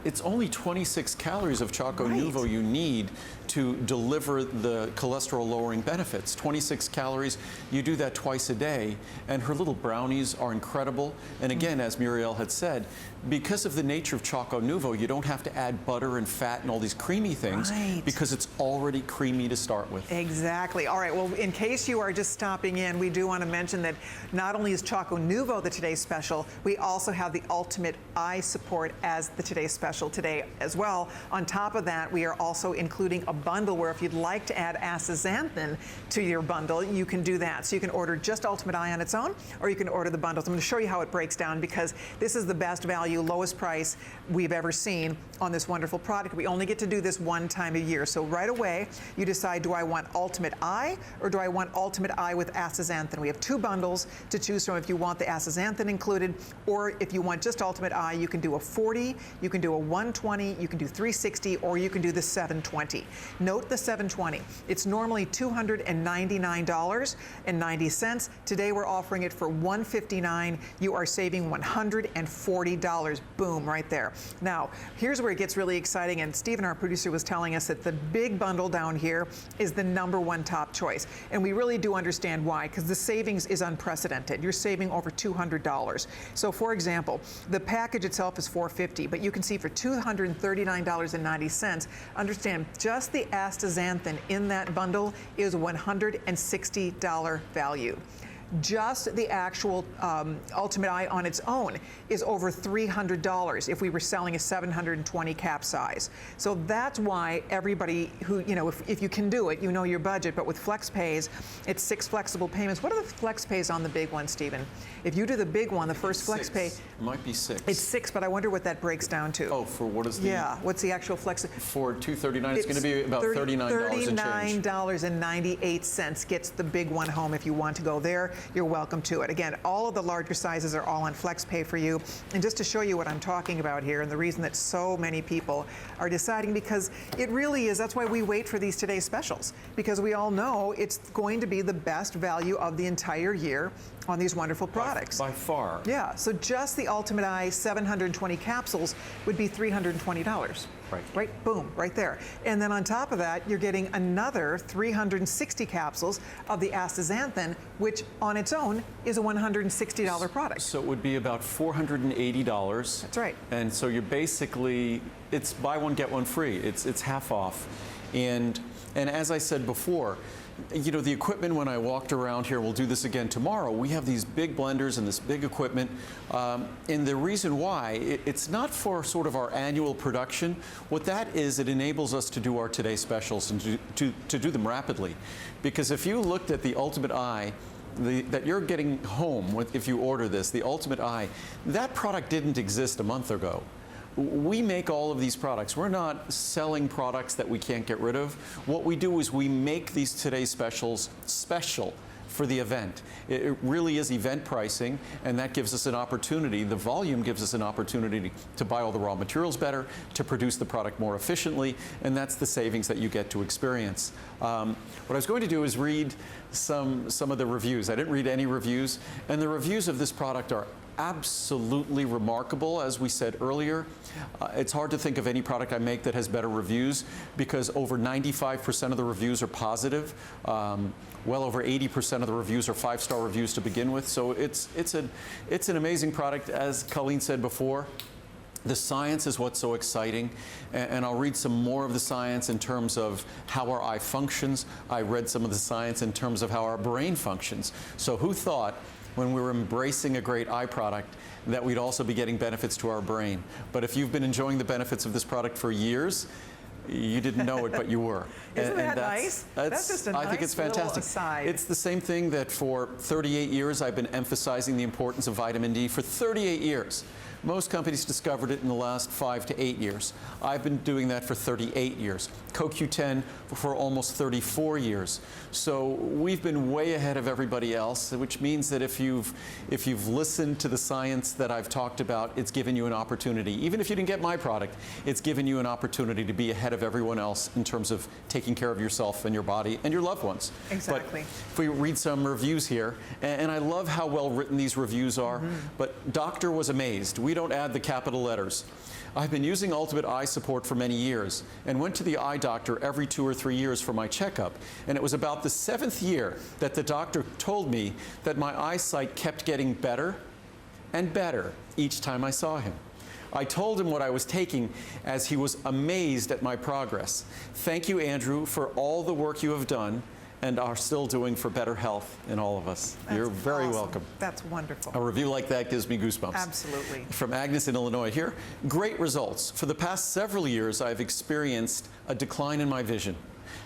it's only 26 calories of Choco Right. Nouveau you need to deliver the cholesterol lowering benefits. 26 calories, you do that twice a day, and her little brownies are incredible. And again, as Muriel had said, because of the nature of Choco Nouveau, you don't have to add butter and fat and all these creamy things Right. because it's already creamy to start with. Exactly. All right, well, in case you are just stopping in, we do want to mention that not only is Choco Nouveau the today's special, we also have the Ultimate Eye Support as the today's special today as well. On top of that, we are also including a bundle where if you'd like to add astaxanthin to your bundle, you can do that. So you can order just Ultimate Eye on its own, or you can order the bundles. I'm going to show you how it breaks down because this is the best value, lowest price we've ever seen on this wonderful product. We only get to do this one time a year. So right away, you decide, do I want Ultimate Eye or do I want Ultimate Eye with astaxanthin? We have two bundles to choose from if you want the astaxanthin included, or if you want just Ultimate Eye, you can do a 40, you can do a 120, you can do 360, or you can do the 720. Note the 720. It's normally $299.90. Today we're offering it for $159. You are saving $140. Boom, right there. Now, here's where it gets really exciting, and Stephen, our producer, was telling us that the big bundle down here is the #1 top choice. And we really do understand why, because the savings is unprecedented. You're saving over $200. So for example, the package itself is $450, but you can see for $239.90, understand just the astaxanthin in that bundle is $160 value. Just the actual Ultimate Eye on its own is over $300 if we were selling a 720 cap size. So that's why everybody who, you know, if you can do it, you know your budget, but with FlexPays, it's 6 flexible payments. What are the FlexPays on the big one, Stephen? If you do the big one, the first FlexPay, It might be 6. it's 6, but I wonder what that breaks down to. Oh, for what is the? Yeah, what's the actual Flex? For $239, it's going to be about $39 and change. $39.98 gets the big one home. If you want to go there, you're welcome to it. Again, all of the larger sizes are all on FlexPay for you. And just to show you what I'm talking about here, and the reason that so many people are deciding, because it really is, that's why we wait for these today's specials, because we all know it's going to be the best value of the entire year on these wonderful products. By far. Yeah, so just the Ultimate Eye 720 capsules would be $320. Right, boom, right there. And then on top of that, you're getting another 360 capsules of the astaxanthin, which on its own is a $160 product. So it would be about $480. That's right. And so you're basically, it's buy one, get one free. It's half off. And as I said before, you know, the equipment, when I walked around here, we'll do this again tomorrow, we have these big blenders and this big equipment. And the reason why, it's not for sort of our annual production. What that is, it enables us to do our Today Specials and to do them rapidly. Because if you looked at the Ultimate Eye, that you're getting home with, if you order this, the Ultimate Eye, that product didn't exist a month ago. We make all of these products. We're not selling products that we can't get rid of. What we do is we make these Today Specials special for the event. It really is event pricing, and that gives us an opportunity, the volume gives us an opportunity to buy all the raw materials better, to produce the product more efficiently, and that's the savings that you get to experience. What I was going to do is read some of the reviews. I didn't read any reviews, and the reviews of this product are absolutely remarkable. As we said earlier, it's hard to think of any product I make that has better reviews, because over 95% of the reviews are positive. Well over 80% of the reviews are 5-star reviews to begin with. So it's an amazing product. As Colleen said before, the science is what's so exciting, and I'll read some more of the science in terms of how our eye functions. I read some of the science in terms of how our brain functions. So who thought, when we were embracing a great eye product, that we'd also be getting benefits to our brain? But if you've been enjoying the benefits of this product for years, you didn't know it, but you were. Isn't that nice? That's just a nice I think it's fantastic. little aside. It's the same thing that for 38 years I've been emphasizing the importance of vitamin D. For 38 years. Most companies discovered it in the last 5 to 8 years. I've been doing that for 38 years. CoQ10 for almost 34 years. So we've been way ahead of everybody else, which means that if you've listened to the science that I've talked about, it's given you an opportunity. Even if you didn't get my product, it's given you an opportunity to be ahead of everyone else in terms of taking care of yourself and your body and your loved ones. Exactly. But if we read some reviews here, and I love how well written these reviews are, but doctor was amazed. We don't add the capital letters. I've been using Ultimate Eye Support for many years and went to the eye doctor every 2 or 3 years for my checkup. And it was about the 7th year that the doctor told me that my eyesight kept getting better and better each time I saw him. I told him what I was taking, as he was amazed at my progress. Thank you, Andrew, for all the work you have done and are still doing for better health in all of us. You're very awesome. welcome. That's wonderful. A review like that gives me goosebumps. Absolutely. From Agnes in Illinois here. Great results. For the past several years, I've experienced a decline in my vision.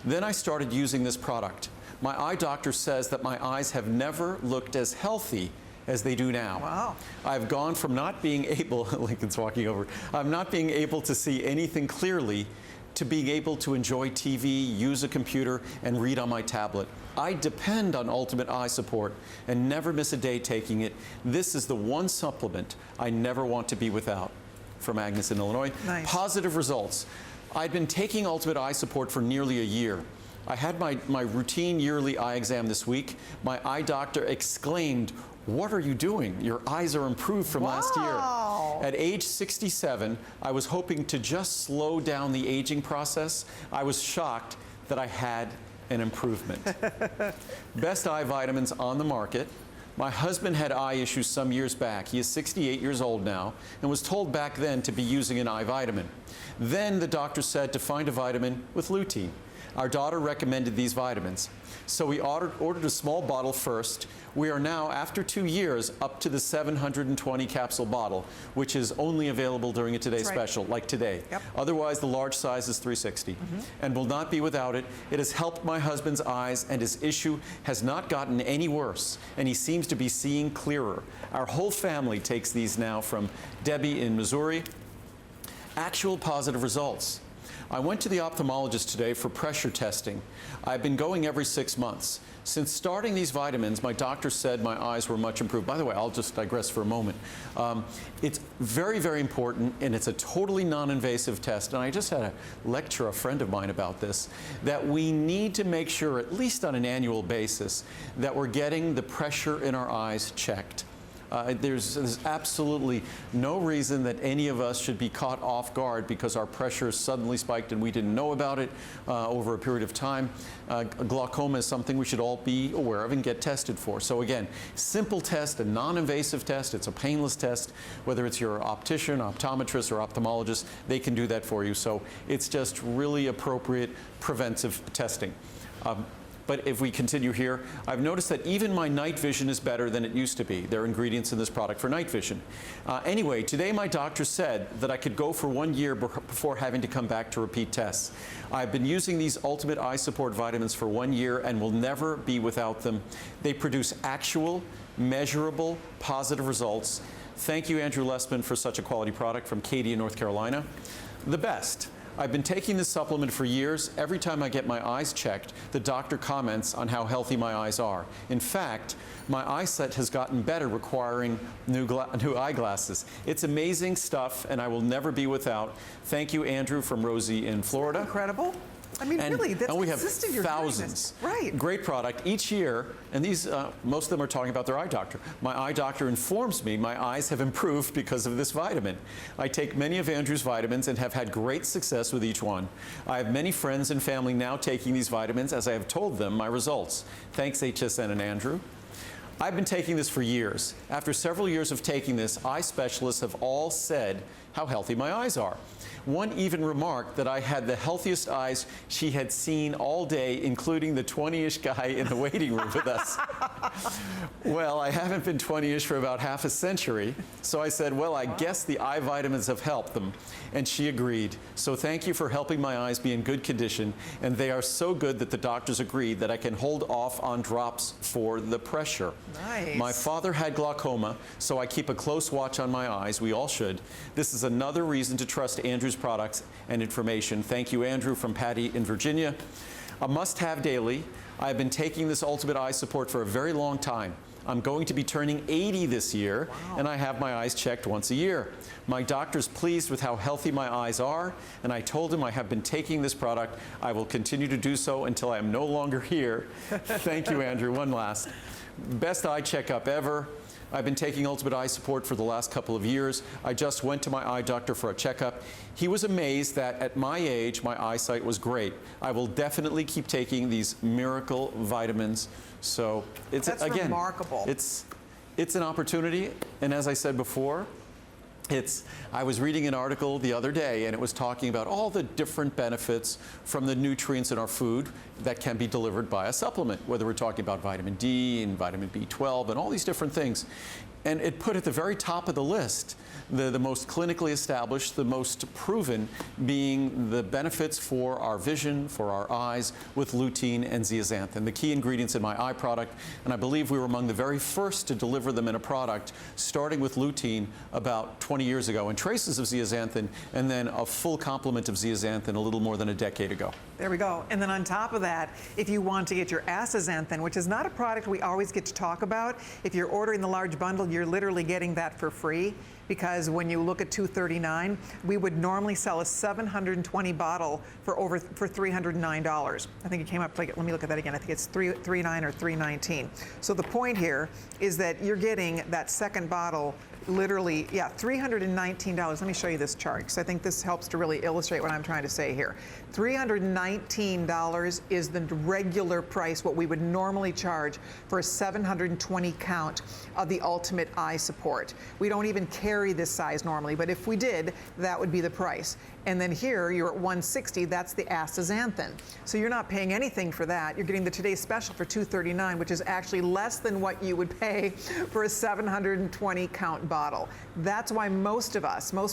Then I started using this product. My eye doctor says that my eyes have never looked as healthy as they do now. Wow. I've gone from not being able, Lincoln's walking over, I'm not being able to see anything clearly to being able to enjoy TV, use a computer, and read on my tablet. I depend on Ultimate Eye Support and never miss a day taking it. This is the one supplement I never want to be without. From Agnes in Illinois. Nice. Positive results. I'd been taking Ultimate Eye Support for nearly a year. I had my routine yearly eye exam this week. My eye doctor exclaimed, "What are you doing? Your eyes are improved from last year." At age 67, I was hoping to just slow down the aging process. I was shocked that I had an improvement. Best eye vitamins on the market. My husband had eye issues some years back. He is 68 years old now and was told back then to be using an eye vitamin. Then the doctor said to find a vitamin with lutein. Our daughter recommended these vitamins. So we ordered a small bottle first. We are now, after 2 years, up to the 720 capsule bottle, which is only available during a Today That's right. special, like today. Yep. Otherwise, the large size is 360 and will not be without it. It has helped my husband's eyes, and his issue has not gotten any worse, and he seems to be seeing clearer. Our whole family takes these now from Debbie in Missouri. Actual positive results. I went to the ophthalmologist today for pressure testing. I've been going every 6 months. Since starting these vitamins, my doctor said my eyes were much improved. By the way, I'll just digress for a moment. It's very, very important, and it's a totally non-invasive test. And I just had a lecture a friend of mine about this, that we need to make sure, at least on an annual basis, that we're getting the pressure in our eyes checked. There's absolutely no reason that any of us should be caught off guard because our pressure suddenly spiked and we didn't know about it over a period of time. Glaucoma is something we should all be aware of and get tested for. So again, simple test, a non-invasive test. It's a painless test. Whether it's your optician, optometrist, or ophthalmologist, they can do that for you. So it's just really appropriate preventive testing. But if we continue here, I've noticed that even my night vision is better than it used to be. There are ingredients in this product for night vision. Anyway, today my doctor said that I could go for 1 year before having to come back to repeat tests. I've been using these Ultimate Eye Support vitamins for 1 year and will never be without them. They produce actual, measurable, positive results. Thank you, Andrew Lessman, for such a quality product from Katy in North Carolina. The best. I've been taking this supplement for years. Every time I get my eyes checked, the doctor comments on how healthy my eyes are. In fact, my eyesight has gotten better, requiring new eyeglasses. It's amazing stuff, and I will never be without. Thank you, Andrew, from Rosie in Florida. Incredible. I mean, really, that's and we have consistent. You're doing this. thousands. Right. Great product each year, and these most of them are talking about their eye doctor. My eye doctor informs me my eyes have improved because of this vitamin. I take many of Andrew's vitamins and have had great success with each one. I have many friends and family now taking these vitamins, as I have told them my results. Thanks, HSN and Andrew. I've been taking this for years. After several years of taking this, eye specialists have all said how healthy my eyes are. One even remarked that I had the healthiest eyes she had seen all day, including the 20-ish guy in the waiting room with us. Well, I haven't been 20-ish for about half a century, so I said, well, I guess the eye vitamins have helped them, and she agreed. So thank you for helping my eyes be in good condition, and they are so good that the doctors agreed that I can hold off on drops for the pressure. Nice. My father had glaucoma, so I keep a close watch on my eyes. We all should. This is another reason to trust Andrew's products and information. Thank you, Andrew, from Patty in Virginia. A must-have daily. I've been taking this Ultimate Eye Support for a very long time. I'm going to be turning 80 this year, and I have my eyes checked once a year. My doctor's pleased with how healthy my eyes are, and I told him I have been taking this product. I will continue to do so until I am no longer here. Thank you, Andrew. One last. Best eye checkup ever. I've been taking Ultimate Eye Support for the last couple of years. I just went to my eye doctor for a checkup. He was amazed that at my age, my eyesight was great. I will definitely keep taking these miracle vitamins. So it's, That's again, remarkable. It's an opportunity. And as I said before, I was reading an article the other day, and it was talking about all the different benefits from the nutrients in our food that can be delivered by a supplement, whether we're talking about vitamin D and vitamin B12 and all these different things. And it put at the very top of the list the most clinically established, the most proven, being the benefits for our vision, for our eyes, with lutein and zeaxanthin, the key ingredients in my eye product. And I believe we were among the very first to deliver them in a product, starting with lutein about 20 years ago, and traces of zeaxanthin, and then a full complement of zeaxanthin a little more than a decade ago. There we go. And then on top of that, if you want to get your astaxanthin, which is not a product we always get to talk about, if you're ordering the large bundle, you're literally getting that for free. Because when you look at $239, we would normally sell a 720 bottle for $309. I think it came up like, let me look at that again. I think it's $339 or $319. So the point here is that you're getting that second bottle literally, yeah, $319. Let me show you this chart, because I think this helps to really illustrate what I'm trying to say here. $319 $19 is the regular price, what we would normally charge for a 720 count of the Ultimate Eye Support. We don't even carry this size normally, but if we did, that would be the price. And then here, you're at $160, that's the astaxanthin. So you're not paying anything for that. You're getting the Today's Special for $239, which is actually less than what you would pay for a 720 count bottle. That's why most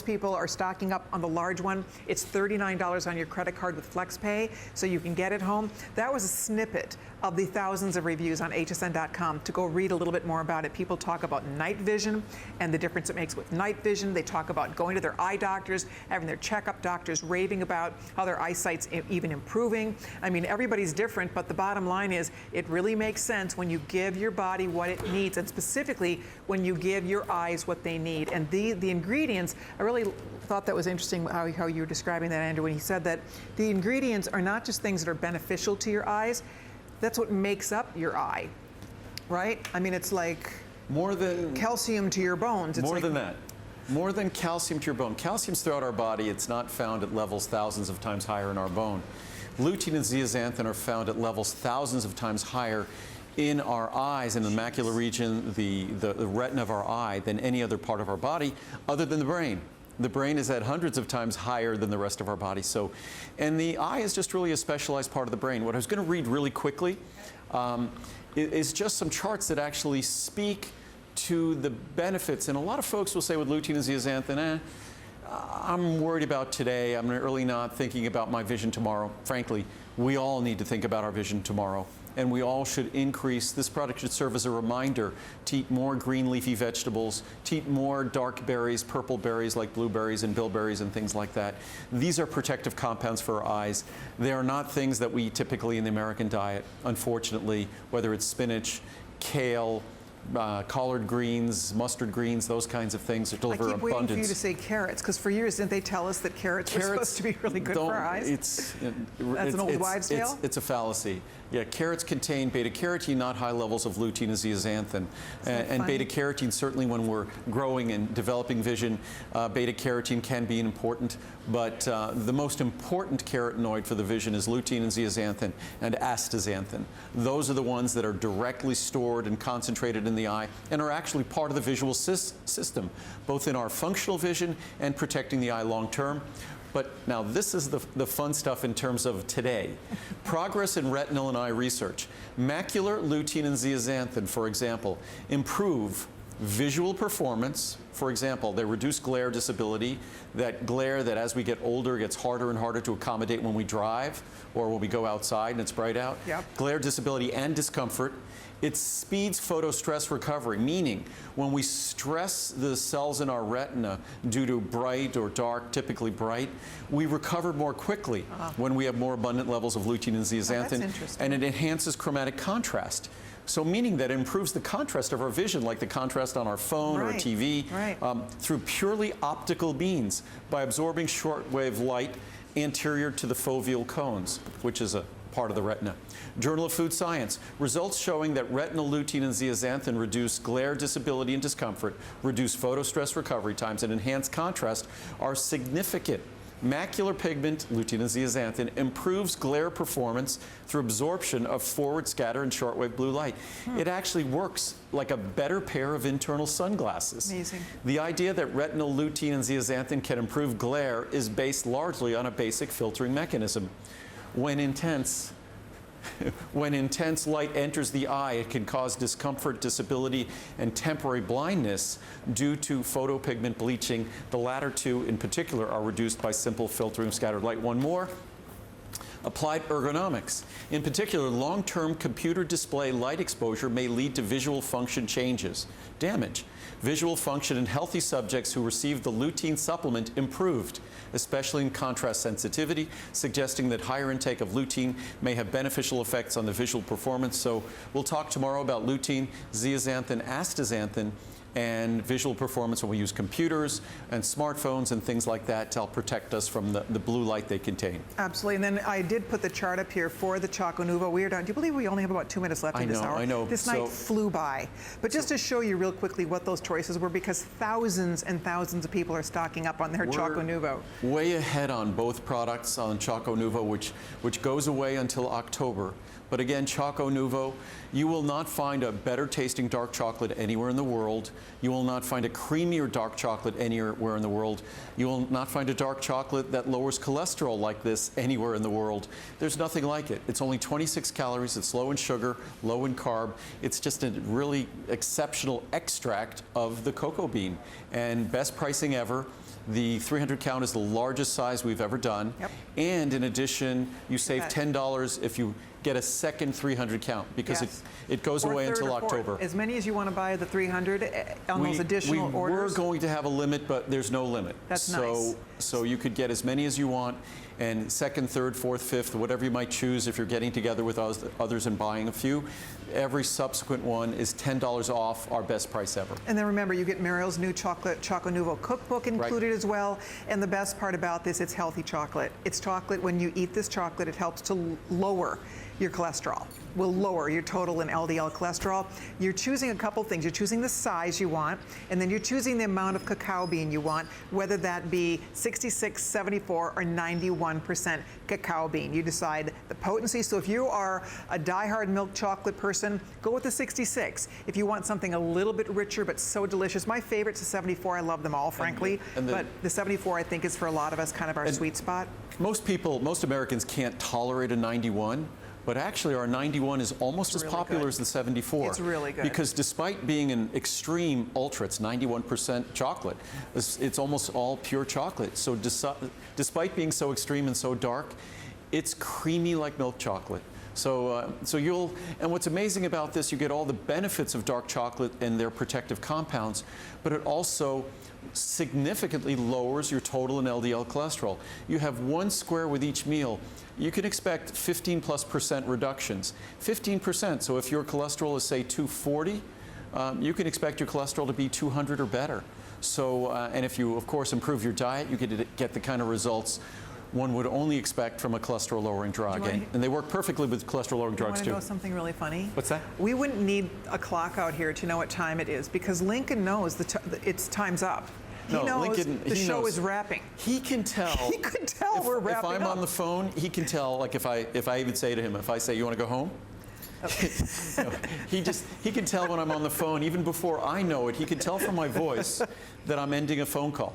people are stocking up on the large one. It's $39 on your credit card with FlexPay, so you can get it home. That was a snippet of the thousands of reviews on hsn.com to go read a little bit more about it. People talk about night vision and the difference it makes with night vision. They talk about going to their eye doctors, having their checkup doctors raving about how their eyesight's even improving. I mean, everybody's different, but the bottom line is it really makes sense when you give your body what it needs, and specifically when you give your eyes what they need. And the ingredients, I really thought that was interesting how you were describing that, Andrew, when he said that the ingredients are not just things that are beneficial to your eyes, that's what makes up your eye, right? I mean, it's like more than calcium to your bones. It's more like, than that. More than calcium to your bone. Calcium's throughout our body. It's not found at levels thousands of times higher in our bone. Lutein and zeaxanthin are found at levels thousands of times higher in our eyes, in the macular region, the retina of our eye, than any other part of our body other than the brain. The brain is at hundreds of times higher than the rest of our body. So, and the eye is just really a specialized part of the brain. What I was going to read really quickly is just some charts that actually speak to the benefits. And a lot of folks will say with lutein and zeaxanthin, I'm worried about today. I'm really not thinking about my vision tomorrow. Frankly, we all need to think about our vision tomorrow. And we all should increase. This product should serve as a reminder to eat more green leafy vegetables, to eat more dark berries, purple berries like blueberries and bilberries and things like that. These are protective compounds for our eyes. They are not things that we eat typically in the American diet, unfortunately, whether it's spinach, kale, collard greens, mustard greens, those kinds of things that deliver abundance. I keep waiting for you to say carrots, because for years didn't they tell us that carrots were supposed to be really good for our eyes? That's an old wives' tale? It's a fallacy. Yeah, carrots contain beta-carotene, not high levels of lutein and zeaxanthin. And beta-carotene, certainly when we're growing and developing vision, beta-carotene can be important, but the most important carotenoid for the vision is lutein and zeaxanthin and astaxanthin. Those are the ones that are directly stored and concentrated in the eye and are actually part of the visual system, both in our functional vision and protecting the eye long term. But now this is the fun stuff in terms of today. Progress in retinal and eye research. Macular lutein and zeaxanthin, for example, improve visual performance. For example, they reduce glare disability, that glare that as we get older gets harder and harder to accommodate when we drive or when we go outside and it's bright out. Yep. Glare disability and discomfort. It speeds photostress recovery, meaning when we stress the cells in our retina due to bright or dark, typically bright, we recover more quickly when we have more abundant levels of lutein and zeaxanthin. That's interesting. And it enhances chromatic contrast. So meaning that it improves the contrast of our vision, like the contrast on our phone or TV, through purely optical means by absorbing shortwave light anterior to the foveal cones, which is a part of the retina. Journal of Food Science, results showing that retinal lutein and zeaxanthin reduce glare disability and discomfort, reduce photostress recovery times, and enhance contrast are significant. Macular pigment, lutein and zeaxanthin, improves glare performance through absorption of forward scatter and shortwave blue light. It actually works like a better pair of internal sunglasses. Amazing. The idea that retinal lutein and zeaxanthin can improve glare is based largely on a basic filtering mechanism. When intense light enters the eye, it can cause discomfort, disability, and temporary blindness due to photopigment bleaching. The latter two, in particular, are reduced by simple filtering of scattered light. One more. Applied ergonomics. In particular, long-term computer display light exposure may lead to visual function changes. Damage. Visual function in healthy subjects who received the lutein supplement improved, especially in contrast sensitivity, suggesting that higher intake of lutein may have beneficial effects on the visual performance. So we'll talk tomorrow about lutein, zeaxanthin, astaxanthin, and visual performance when we use computers and smartphones and things like that to help protect us from the blue light they contain. Absolutely. And then I did put the chart up here for the Choco Nuvo. We are done. Do you believe we only have about 2 minutes left in this hour? I know. This night flew by. But just to show you real quickly what those choices were, because thousands and thousands of people are stocking up on their Choco Nuvo. Way ahead on both products on Choco Nuvo, which goes away until October. But again, Choco Nuvo, you will not find a better tasting dark chocolate anywhere in the world. You will not find a creamier dark chocolate anywhere in the world. You will not find a dark chocolate that lowers cholesterol like this anywhere in the world. There's nothing like it. It's only 26 calories. It's low in sugar, low in carb. It's just a really exceptional extract of the cocoa bean. And best pricing ever. The 300 count is the largest size we've ever done. Yep. And in addition, you save $10 if you get a second 300 count, because Yes. it goes Or away third until or fourth. October. As many as you want to buy the 300 on those additional we orders. were going to have a limit, but there's no limit. That's nice. So you could get as many as you want, and second, third, fourth, fifth, whatever you might choose if you're getting together with others and buying a few. Every subsequent one is $10 off our best price ever. And then remember, you get Mariel's new chocolate Choco Nuvo cookbook included as well. And the best part about this, it's healthy chocolate. It's chocolate. When you eat this chocolate, it helps to lower your cholesterol, will lower your total and LDL cholesterol. You're choosing a couple things. You're choosing the size you want, and then you're choosing the amount of cacao bean you want, whether that be 66, 74, or 91% cacao bean. You decide the potency. So if you are a diehard milk chocolate person, go with the 66. If you want something a little bit richer but so delicious, my favorite's the 74. I love them all, frankly. But the 74, I think, is for a lot of us kind of our sweet spot. Most Americans can't tolerate a 91. But actually, our 91 is almost as really popular good. as the 74. It's really good. Because despite being an extreme ultra, it's 91% chocolate. It's almost all pure chocolate. So despite being so extreme and so dark, it's creamy like milk chocolate. So and what's amazing about this, you get all the benefits of dark chocolate and their protective compounds, but it also significantly lowers your total and LDL cholesterol. You have 1 square with each meal. You can expect 15+% reductions. 15%. So if your cholesterol is, say, 240, you can expect your cholesterol to be 200 or better. So, and if you, of course, improve your diet, you get the kind of results one would only expect from a cholesterol-lowering drug. And they work perfectly with cholesterol-lowering drugs, too. You want to know something really funny? What's that? We wouldn't need a clock out here to know what time it is, because Lincoln knows it's time's up. He knows the show is wrapping. He can tell. He could tell we're wrapping up. If I'm on the phone, he can tell. Like if I even say to him, if I say, "You want to go home?" No, he can tell when I'm on the phone, even before I know it. He can tell from my voice that I'm ending a phone call.